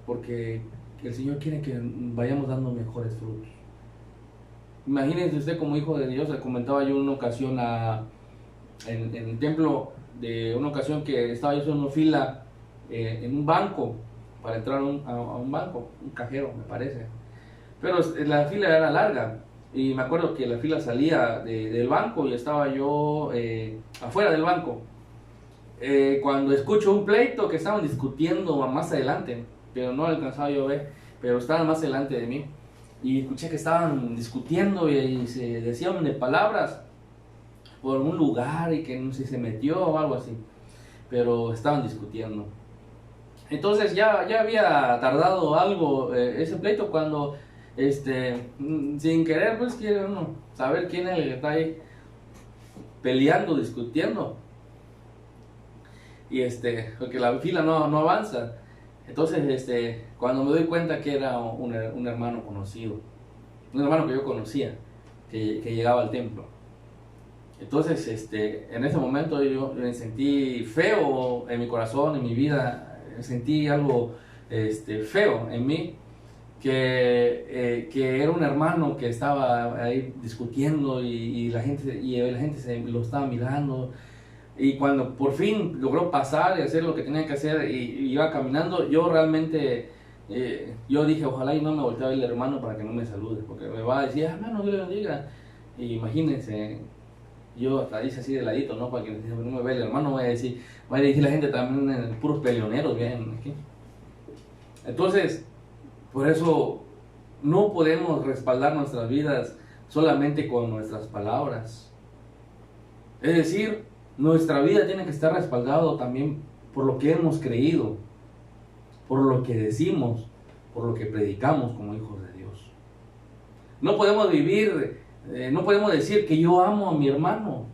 porque el Señor quiere que vayamos dando mejores frutos. Imagínense usted como hijo de Dios. Le comentaba yo una ocasión en el templo, de una ocasión que estaba yo haciendo fila en un banco para entrar a un banco, un cajero me parece, pero la fila era larga y me acuerdo que la fila salía del banco y estaba yo afuera del banco, cuando escucho un pleito que estaban discutiendo más adelante, pero no alcanzaba yo a ver, pero estaban más adelante de mí, y escuché que estaban discutiendo y se decían de palabras por un lugar y que no sé si se metió o algo así, pero estaban discutiendo. Entonces ya había tardado algo ese pleito, cuando sin querer pues quiere uno saber quién es el que está ahí peleando, discutiendo, y porque la fila no avanza. Entonces cuando me doy cuenta que era un hermano conocido, un hermano que yo conocía, que llegaba al templo. Entonces en ese momento yo me sentí feo en mi corazón, en mi vida, sentí algo feo en mí, que era un hermano que estaba ahí discutiendo y la gente se lo estaba mirando. Y cuando por fin logró pasar y hacer lo que tenía que hacer y iba caminando, yo realmente, yo dije, ojalá y no me voltee a ver el hermano para que no me salude, porque me va a decir, hermano, Dios le bendiga. Y imagínense, yo hasta hice así de ladito, ¿no? Para que no me vea el hermano, va a decir la gente también, puros peleoneros, bien aquí. Entonces, por eso no podemos respaldar nuestras vidas solamente con nuestras palabras. Es decir, nuestra vida tiene que estar respaldado también por lo que hemos creído, por lo que decimos, por lo que predicamos como hijos de Dios. No podemos vivir, no podemos decir que yo amo a mi hermano,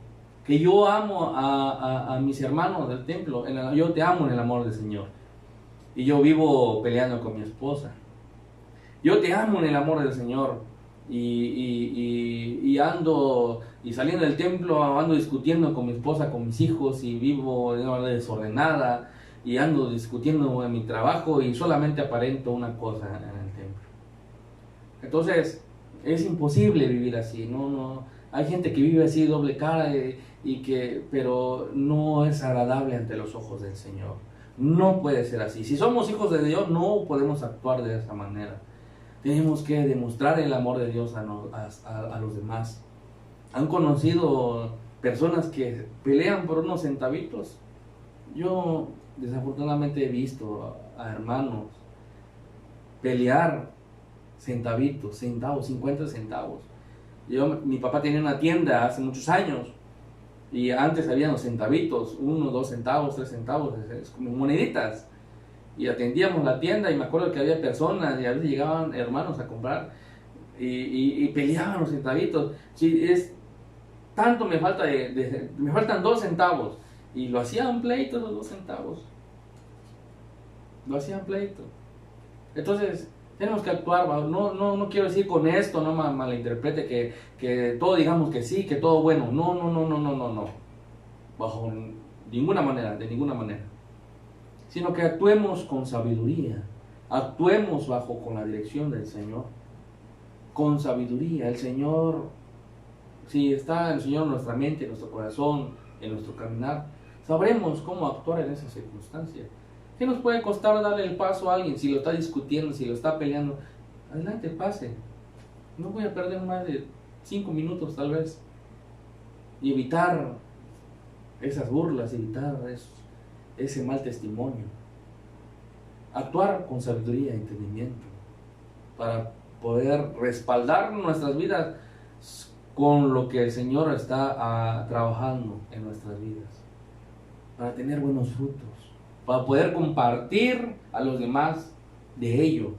que yo amo a mis hermanos del templo, yo te amo en el amor del Señor, y yo vivo peleando con mi esposa. Yo te amo en el amor del Señor, y ando, y saliendo del templo ando discutiendo con mi esposa, con mis hijos, y vivo de una manera desordenada, y ando discutiendo en mi trabajo y solamente aparento una cosa en el templo. Entonces es imposible vivir así. No hay gente que vive así, doble cara, pero no es agradable ante los ojos del Señor. No puede ser así. Si somos hijos de Dios, no podemos actuar de esa manera. Tenemos que demostrar el amor de Dios a los demás. ¿Han conocido personas que pelean por unos centavitos? Yo desafortunadamente he visto a hermanos pelear centavos, 50 centavos. Mi papá tenía una tienda hace muchos años, y antes había los centavitos, 1, 2 centavos, 3 centavos, como moneditas. Y atendíamos la tienda, y me acuerdo que había personas y a veces llegaban hermanos a comprar y peleaban los centavitos. Si es tanto me faltan 2 centavos, y lo hacían pleito los 2 centavos, lo hacían pleito. Entonces tenemos que actuar. No quiero decir con esto, no malinterprete, que todo digamos que sí, que todo bueno. No, bajo ninguna manera, de ninguna manera, sino que actuemos con sabiduría, actuemos con la dirección del Señor, con sabiduría. El Señor, si está el Señor en nuestra mente, en nuestro corazón, en nuestro caminar, sabremos cómo actuar en esas circunstancias. ¿Qué nos puede costar darle el paso a alguien si lo está discutiendo, si lo está peleando? Adelante, pase. No voy a perder más de 5 minutos tal vez, y evitar esas burlas, evitar ese mal testimonio. Actuar con sabiduría y entendimiento para poder respaldar nuestras vidas con lo que el Señor está trabajando en nuestras vidas, para tener buenos frutos, para poder compartir a los demás de ello.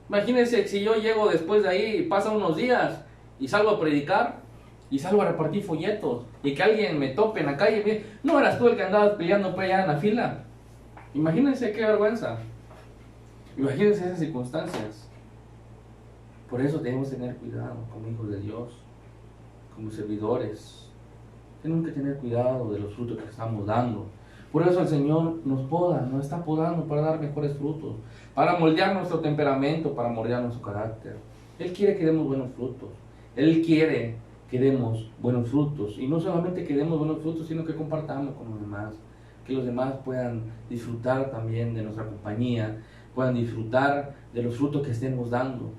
Imagínense si yo llego después de ahí, pasan unos días y salgo a predicar y salgo a repartir folletos, y que alguien me tope en la calle, no eras tú el que andabas peleando por allá en la fila. Imagínense qué vergüenza. Imagínense esas circunstancias. Por eso debemos tener cuidado como hijos de Dios, como servidores. Tenemos que tener cuidado de los frutos que estamos dando, Por eso el Señor nos poda, nos está podando para dar mejores frutos, para moldear nuestro temperamento, para moldear nuestro carácter. Él quiere que demos buenos frutos. Él quiere que demos buenos frutos. Y no solamente que demos buenos frutos, sino que compartamos con los demás. Que los demás puedan disfrutar también de nuestra compañía, puedan disfrutar de los frutos que estemos dando.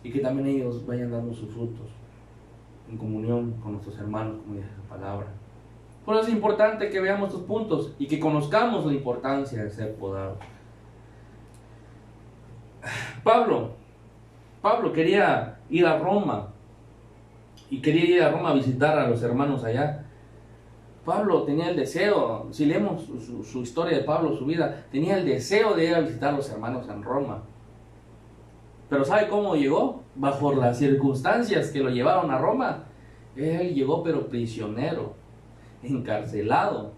Y que también ellos vayan dando sus frutos en comunión con nuestros hermanos, como dice la palabra. Por eso es importante que veamos estos puntos y que conozcamos la importancia de ser podado. Pablo quería ir a Roma y quería ir a Roma a visitar a los hermanos allá. Pablo tenía el deseo, si leemos su historia de Pablo, su vida, tenía el deseo de ir a visitar a los hermanos en Roma. Pero ¿sabe cómo llegó? Bajo las circunstancias que lo llevaron a Roma. Él llegó pero prisionero, encarcelado.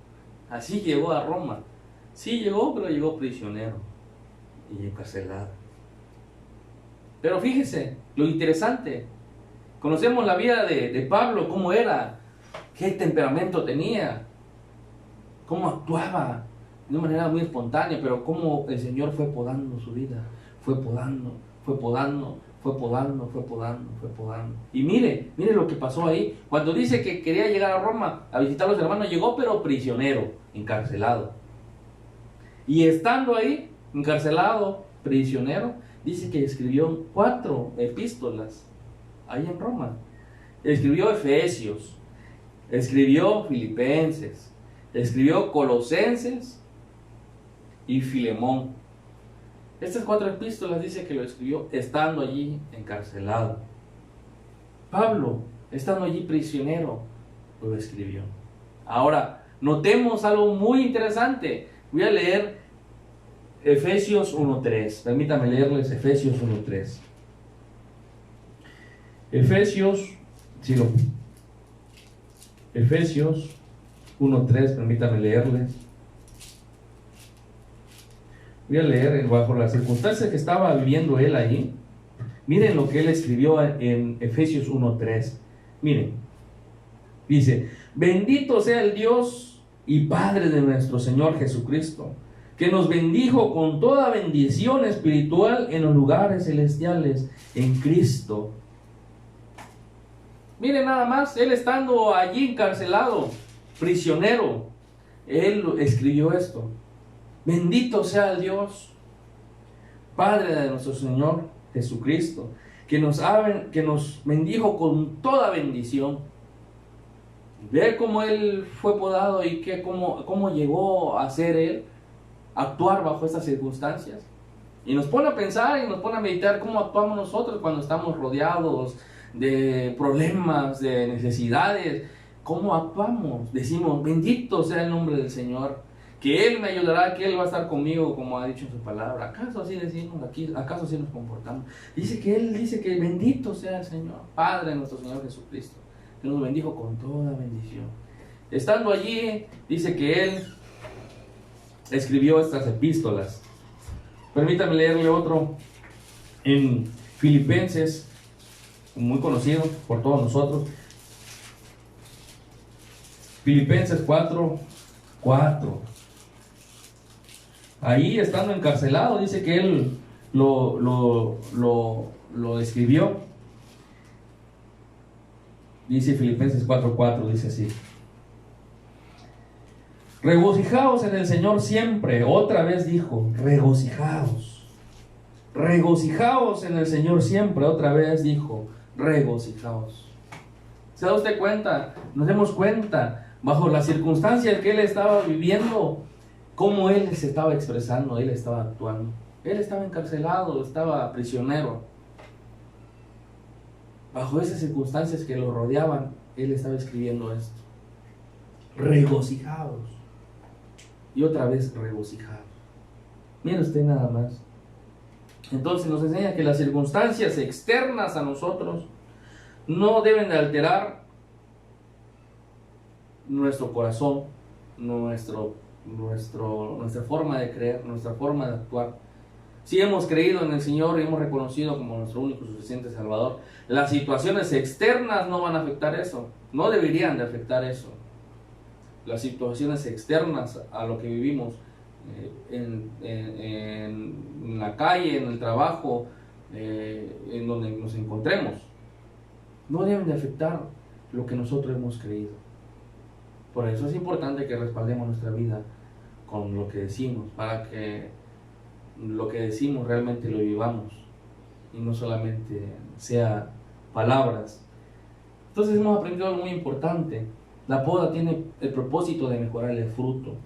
Así llegó a Roma. Sí llegó, pero llegó prisionero y encarcelado. Pero fíjese, lo interesante, conocemos la vida de Pablo, cómo era, qué temperamento tenía, cómo actuaba de una manera muy espontánea, pero cómo el Señor fue podando su vida, fue podando. Y mire lo que pasó ahí. Cuando dice que quería llegar a Roma a visitar a los hermanos, llegó pero prisionero, encarcelado. Y estando ahí, encarcelado, prisionero, dice que escribió 4 epístolas ahí en Roma. Escribió Efesios, escribió Filipenses, escribió Colosenses y Filemón. Estas 4 epístolas dice que lo escribió estando allí encarcelado. Pablo, estando allí prisionero, lo escribió. Ahora, notemos algo muy interesante. Voy a leer Efesios 1:3. Permítame leerles Efesios 1:3. Efesios 1:3, permítame leerles. Voy a leer bajo las circunstancias que estaba viviendo él ahí. Miren lo que él escribió en Efesios 1:3. Miren, dice: bendito sea el Dios y Padre de nuestro Señor Jesucristo, que nos bendijo con toda bendición espiritual en los lugares celestiales en Cristo. Miren nada más, él estando allí encarcelado, prisionero, él escribió esto: bendito sea el Dios, Padre de nuestro Señor Jesucristo, que nos bendijo con toda bendición. Ver cómo él fue podado y cómo llegó a ser él, actuar bajo estas circunstancias. Y nos pone a pensar y nos pone a meditar cómo actuamos nosotros cuando estamos rodeados de problemas, de necesidades. ¿Cómo actuamos? Decimos: bendito sea el nombre del Señor, que Él me ayudará, que Él va a estar conmigo, como ha dicho en su palabra. ¿Acaso así decimos aquí? ¿Acaso así nos comportamos? Él dice que bendito sea el Señor, Padre de nuestro Señor Jesucristo, que nos bendijo con toda bendición. Estando allí, dice que Él escribió estas epístolas. Permítame leerle otro en Filipenses, muy conocido por todos nosotros. Filipenses 4:4. Ahí, estando encarcelado, dice que él lo escribió. Dice Filipenses 4:4, dice así: regocijaos en el Señor siempre. Otra vez dijo: regocijaos. Regocijaos en el Señor siempre. Otra vez dijo: regocijaos. ¿Se da usted cuenta? Nos damos cuenta, bajo las circunstancias que él estaba viviendo, cómo él se estaba expresando, él estaba actuando. Él estaba encarcelado, estaba prisionero. Bajo esas circunstancias que lo rodeaban, él estaba escribiendo esto: regocijados. Y otra vez regocijados. Mire usted nada más. Entonces nos enseña que las circunstancias externas a nosotros no deben de alterar nuestro corazón, nuestra forma de creer, nuestra forma de actuar. Si hemos creído en el Señor y hemos reconocido como nuestro único y suficiente Salvador, las situaciones externas no van a afectar eso, no deberían de afectar eso. las situaciones externas a lo que vivimos, en la calle, en el trabajo, en donde nos encontremos, no deben de afectar lo que nosotros hemos creído. Por eso es importante que respaldemos nuestra vida con lo que decimos, para que lo que decimos realmente lo vivamos y no solamente sea palabras. Entonces hemos aprendido algo muy importante. La poda tiene el propósito de mejorar el fruto,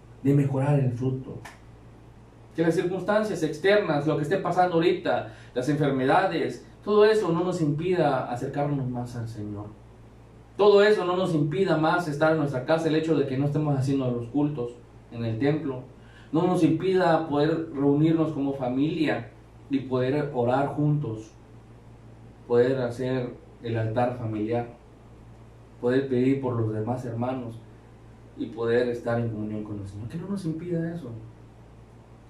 que las circunstancias externas, lo que esté pasando ahorita, las enfermedades, todo eso no nos impida acercarnos más al Señor. Todo eso no nos impida más estar en nuestra casa. El hecho de que no estemos haciendo los cultos en el templo no nos impida poder reunirnos como familia y poder orar juntos, poder hacer el altar familiar, poder pedir por los demás hermanos y poder estar en comunión con el Señor. Que no nos impida eso.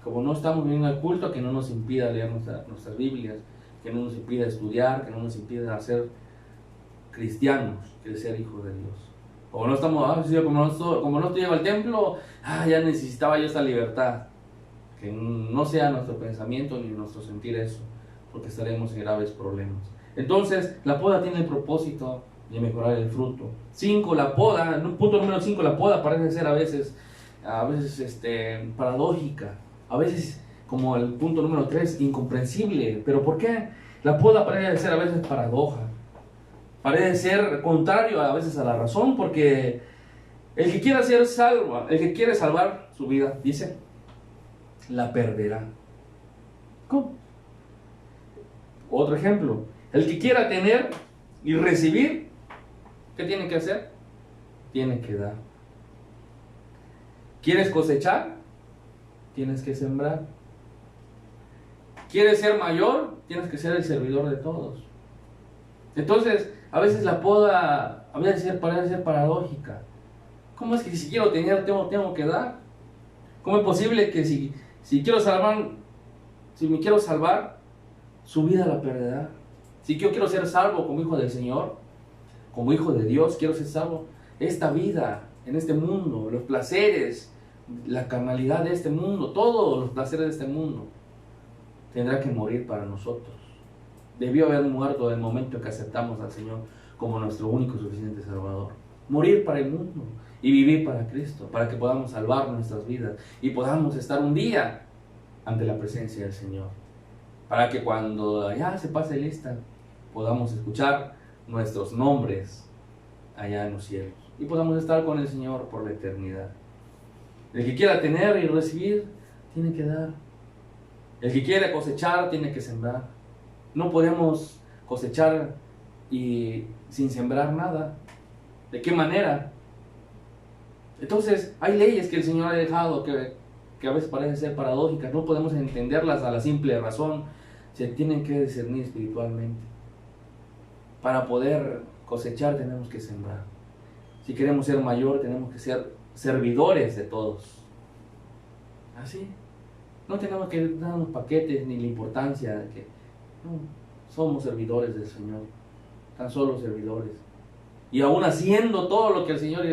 Como no estamos viniendo al culto, que no nos impida leer nuestras Biblias, que no nos impida estudiar, que no nos impida ser cristianos, que ser hijos de Dios. Como no estamos, como no estoy al templo, ya necesitaba yo esta libertad. Que no sea nuestro pensamiento ni nuestro sentir eso, porque estaremos en graves problemas. Entonces, la poda tiene el propósito de mejorar el fruto. 5, la poda, punto número 5, la poda parece ser a veces paradójica, a veces, como el punto número 3, incomprensible. ¿Pero por qué? La poda parece ser a veces paradoja, parece ser contrario a veces a la razón, porque el que quiera ser salvo, el que quiere salvar su vida, dice, la perderá. ¿Cómo? Otro ejemplo, el que quiera tener y recibir, ¿qué tiene que hacer? Tiene que dar. ¿Quieres cosechar? Tienes que sembrar. ¿Quieres ser mayor? Tienes que ser el servidor de todos. Entonces, a veces la poda parece ser paradójica. ¿Cómo es que si quiero tener, tengo que dar? ¿Cómo es posible que si me quiero salvar, su vida la perderá? Si yo quiero ser salvo como hijo del Señor, como hijo de Dios, quiero ser salvo, esta vida, en este mundo, los placeres, la carnalidad de este mundo, todos los placeres de este mundo, tendrá que morir para nosotros. Debió haber muerto en el momento en que aceptamos al Señor como nuestro único y suficiente Salvador. Morir para el mundo y vivir para Cristo, para que podamos salvar nuestras vidas y podamos estar un día ante la presencia del Señor. Para que cuando ya se pase lista, podamos escuchar nuestros nombres allá en los cielos y podamos estar con el Señor por la eternidad. El que quiera tener y recibir, tiene que dar. El que quiere cosechar, tiene que sembrar. No podemos cosechar y sin sembrar nada. ¿De qué manera? Entonces, hay leyes que el Señor ha dejado que a veces parecen ser paradójicas. No podemos entenderlas a la simple razón. Se tienen que discernir espiritualmente. Para poder cosechar tenemos que sembrar. Si queremos ser mayor, tenemos que ser servidores de todos. Así. No tenemos que darnos paquetes ni la importancia de que no, somos servidores del Señor. Tan solo servidores. Y aún haciendo todo lo que el Señor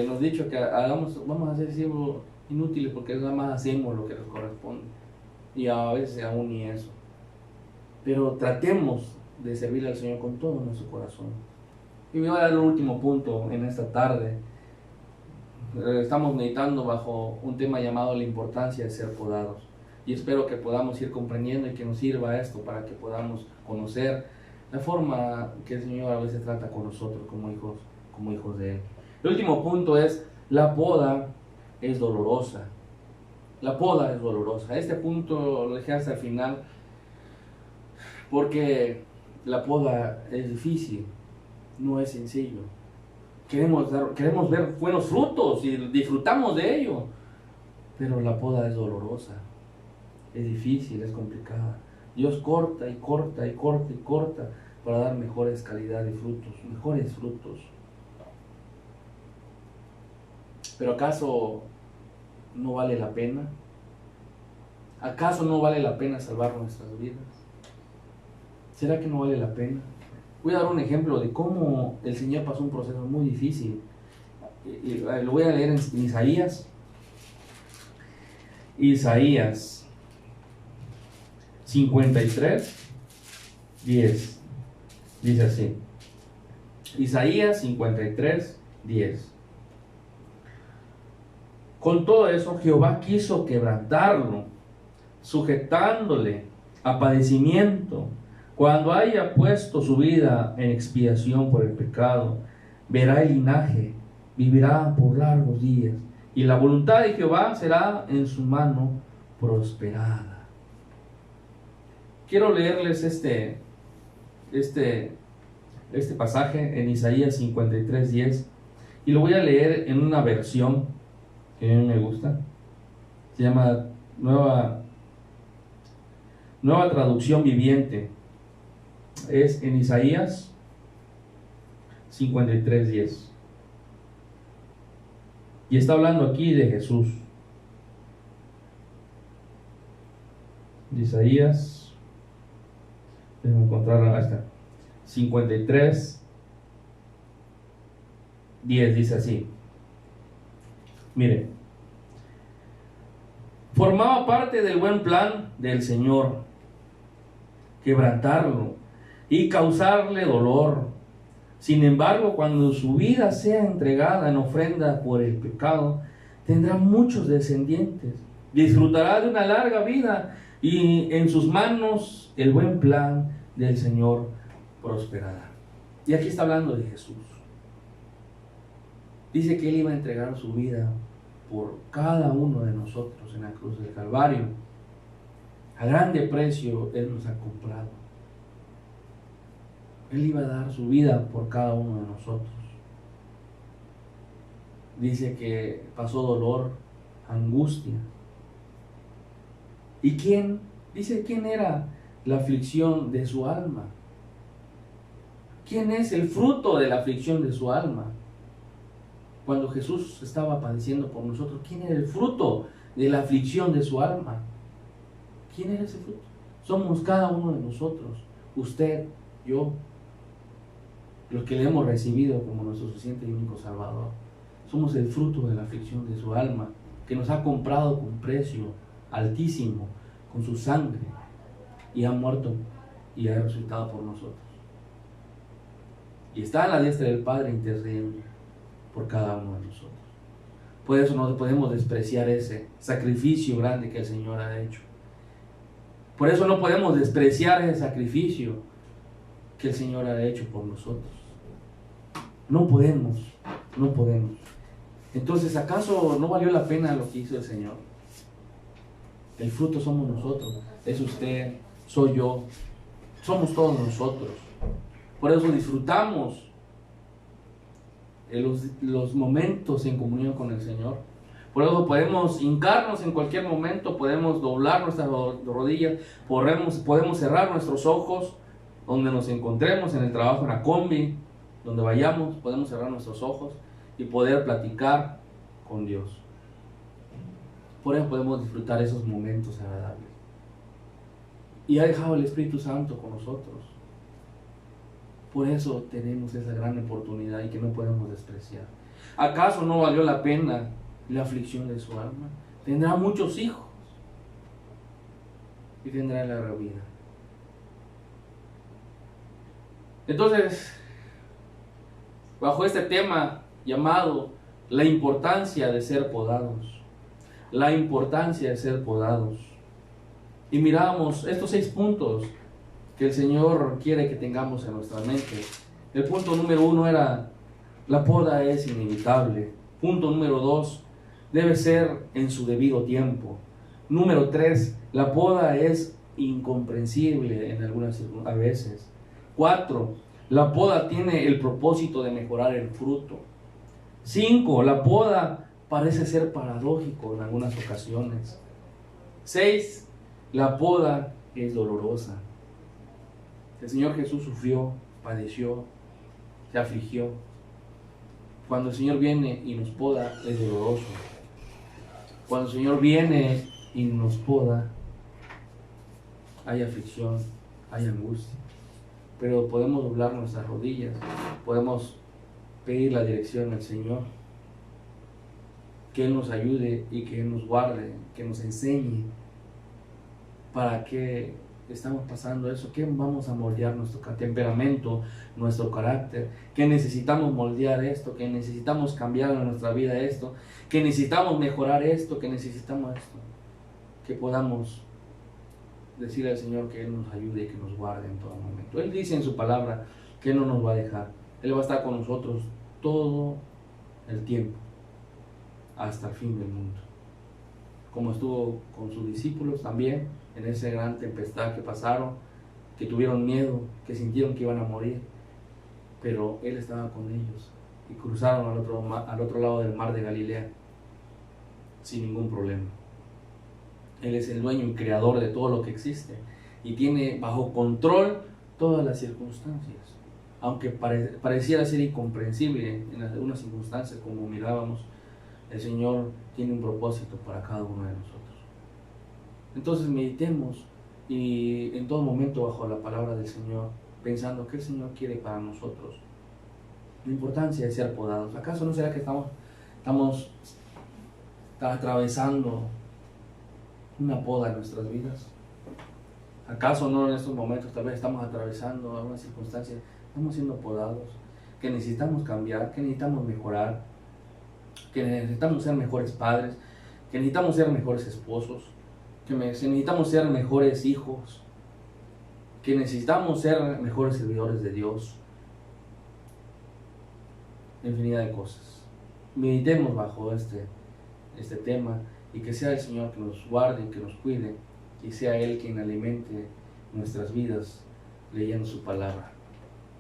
nos ha dicho que hagamos, vamos a ser siervos inútiles porque nada más hacemos lo que nos corresponde. Y a veces aún ni eso. Pero tratemos de servir al Señor con todo nuestro corazón. Y voy a dar el último punto en esta tarde. Estamos meditando bajo un tema llamado la importancia de ser podados. Y espero que podamos ir comprendiendo y que nos sirva esto para que podamos conocer la forma que el Señor a veces trata con nosotros como hijos de Él. El último punto es, la poda es dolorosa. La poda es dolorosa. Este punto lo dejé hasta el final porque la poda es difícil, no es sencillo. Queremos ver buenos frutos y disfrutamos de ello, pero la poda es dolorosa, es difícil, es complicada. Dios corta y corta y corta y corta para dar mejores calidad de frutos, mejores frutos. Pero ¿acaso no vale la pena? ¿Acaso no vale la pena salvar nuestras vidas? ¿Será que no vale la pena? Voy a dar un ejemplo de cómo el Señor pasó un proceso muy difícil lo voy a leer en Isaías. Isaías 53, 10. Dice así. Isaías 53, 10. Con todo eso, Jehová quiso quebrantarlo, sujetándole a padecimiento. Cuando haya puesto su vida en expiación por el pecado, verá el linaje, vivirá por largos días, y la voluntad de Jehová será en su mano prosperada. Quiero leerles este pasaje en Isaías 53, 10, y lo voy a leer en una versión que a mí me gusta. Se llama Nueva Traducción Viviente. Es en Isaías 53, 10. Y está hablando aquí de Jesús. De Isaías, déjame encontrarla, ahí está. 53, 10 dice así. Mire, formaba parte del buen plan del Señor quebrantarlo y causarle dolor. Sin embargo, cuando su vida sea entregada en ofrenda por el pecado, tendrá muchos descendientes, disfrutará de una larga vida, y en sus manos el buen plan del Señor prosperará. Y aquí está hablando de Jesús. Dice que Él iba a entregar su vida por cada uno de nosotros en la cruz del Calvario. A grande precio Él nos ha comprado. Él iba a dar su vida por cada uno de nosotros. Dice que pasó dolor, angustia. ¿Y quién? Dice quién era la aflicción de su alma. ¿Quién es el fruto de la aflicción de su alma? Cuando Jesús estaba padeciendo por nosotros, ¿quién era el fruto de la aflicción de su alma? ¿Quién era ese fruto? Somos cada uno de nosotros. Usted, yo, los que le hemos recibido como nuestro suficiente y único Salvador. Somos el fruto de la aflicción de su alma, que nos ha comprado con precio altísimo, con su sangre, y ha muerto y ha resucitado por nosotros. Y está a la diestra del Padre intercediendo por cada uno de nosotros. Por eso no podemos despreciar ese sacrificio grande que el Señor ha hecho. Por eso no podemos despreciar ese sacrificio que el Señor ha hecho por nosotros. No podemos. Entonces, ¿acaso no valió la pena lo que hizo el Señor? El fruto somos nosotros, es usted, soy yo, somos todos nosotros. Por eso disfrutamos los momentos en comunión con el Señor. Por eso podemos hincarnos en cualquier momento, podemos doblar nuestras rodillas, podemos cerrar nuestros ojos donde nos encontremos, en el trabajo, en la combi, donde vayamos, podemos cerrar nuestros ojos y poder platicar con Dios. Por eso podemos disfrutar esos momentos agradables. Y ha dejado el Espíritu Santo con nosotros. Por eso tenemos esa gran oportunidad y que no podemos despreciar. ¿Acaso no valió la pena la aflicción de su alma? Tendrá muchos hijos y tendrá larga vida. Entonces, bajo este tema llamado la importancia de ser podados, la importancia de ser podados, y miramos estos 6 puntos que el Señor quiere que tengamos en nuestra mente. El punto número 1 era: la poda es inevitable. Punto número 2: debe ser en su debido tiempo. Número 3: la poda es incomprensible en algunas veces. 4: la poda tiene el propósito de mejorar el fruto. 5: la poda parece ser paradójico en algunas ocasiones. 6: la poda es dolorosa. El Señor Jesús sufrió, padeció, se afligió. Cuando el Señor viene y nos poda, es doloroso. Cuando el Señor viene y nos poda, hay aflicción, hay angustia. Pero podemos doblar nuestras rodillas, podemos pedir la dirección al Señor que Él nos ayude y que Él nos guarde, que nos enseñe para qué estamos pasando eso, qué vamos a moldear nuestro temperamento, nuestro carácter, que necesitamos moldear esto, que necesitamos cambiar en nuestra vida esto, que necesitamos mejorar esto, que necesitamos esto, que podamos decir al Señor que Él nos ayude y que nos guarde en todo momento. Él dice en su palabra que Él no nos va a dejar, Él va a estar con nosotros todo el tiempo, hasta el fin del mundo. Como estuvo con sus discípulos también, en esa gran tempestad que pasaron, que tuvieron miedo, que sintieron que iban a morir, pero Él estaba con ellos y cruzaron al otro lado del mar de Galilea sin ningún problema. Él es el dueño y creador de todo lo que existe y tiene bajo control todas las circunstancias, aunque pareciera ser incomprensible en algunas circunstancias, como mirábamos. El Señor tiene un propósito para cada uno de nosotros. Entonces meditemos y en todo momento bajo la palabra del Señor, pensando qué el Señor quiere para nosotros. La importancia de ser podados. ¿Acaso no será que estamos atravesando una poda en nuestras vidas? ¿Acaso no en estos momentos tal vez estamos atravesando alguna circunstancia, estamos siendo podados, que necesitamos cambiar, que necesitamos mejorar, que necesitamos ser mejores padres, que necesitamos ser mejores esposos, que necesitamos ser mejores hijos, que necesitamos ser mejores servidores de Dios? Infinidad de cosas. Meditemos bajo este tema y que sea el Señor que nos guarde, que nos cuide y sea Él quien alimente nuestras vidas leyendo su palabra.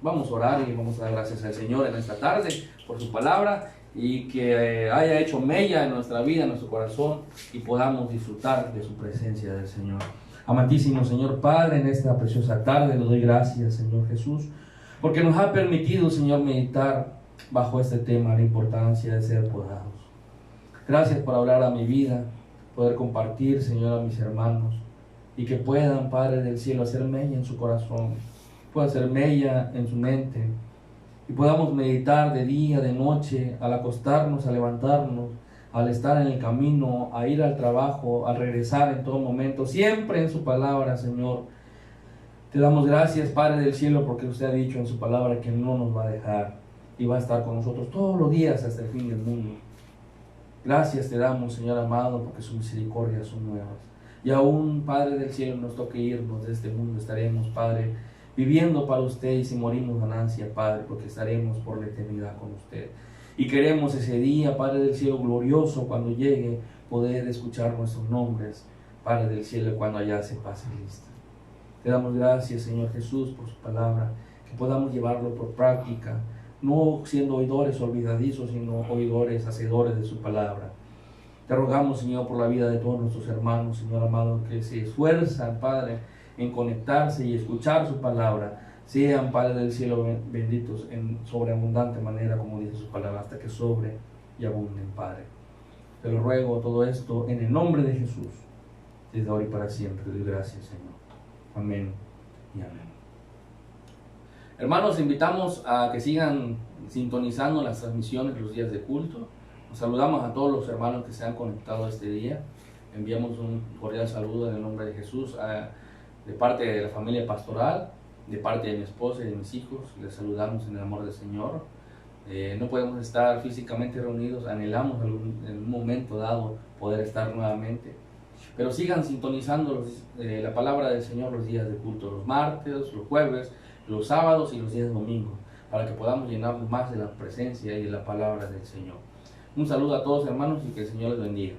Vamos a orar y vamos a dar gracias al Señor en esta tarde por su palabra y que haya hecho mella en nuestra vida, en nuestro corazón y podamos disfrutar de su presencia del Señor. Amantísimo Señor Padre, en esta preciosa tarde le doy gracias, Señor Jesús, porque nos ha permitido, Señor, meditar bajo este tema, la importancia de ser podados. Gracias por hablar a mi vida, poder compartir, Señor, a mis hermanos y que puedan, Padre del cielo, hacer mella en su corazón, pueda hacer mella en su mente y podamos meditar de día, de noche, al acostarnos, al levantarnos, al estar en el camino, a ir al trabajo, al regresar en todo momento, siempre en su palabra, Señor. Te damos gracias, Padre del cielo, porque usted ha dicho en su palabra que no nos va a dejar y va a estar con nosotros todos los días hasta el fin del mundo. Gracias te damos, Señor amado, porque sus misericordias son nuevas. Y aún, Padre del cielo, nos toque irnos de este mundo, estaremos, Padre, viviendo para usted, y si morimos ganancia, Padre, porque estaremos por la eternidad con usted. Y queremos ese día, Padre del cielo, glorioso, cuando llegue, poder escuchar nuestros nombres, Padre del cielo, cuando allá se pase lista. Te damos gracias, Señor Jesús, por su palabra, que podamos llevarlo por práctica, no siendo oidores olvidadizos, sino oidores, hacedores de su palabra. Te rogamos, Señor, por la vida de todos nuestros hermanos, Señor amado, que se esfuerzan, Padre, en conectarse y escuchar su palabra. Sean, Padre del cielo, benditos en sobreabundante manera, como dice su palabra, hasta que sobre y abunden, Padre. Te lo ruego todo esto en el nombre de Jesús, desde ahora y para siempre. Te doy gracias, Señor. Amén y amén. Hermanos, invitamos a que sigan sintonizando las transmisiones los días de culto. Nos saludamos a todos los hermanos que se han conectado este día. Enviamos un cordial saludo en el nombre de Jesús de parte de la familia pastoral, de parte de mi esposa y de mis hijos. Les saludamos en el amor del Señor. No podemos estar físicamente reunidos, anhelamos en un momento dado poder estar nuevamente. Pero sigan sintonizando la palabra del Señor los días de culto, los martes, los jueves, los sábados y los días de domingo, para que podamos llenarnos más de la presencia y de la palabra del Señor. Un saludo a todos, hermanos, y que el Señor les bendiga.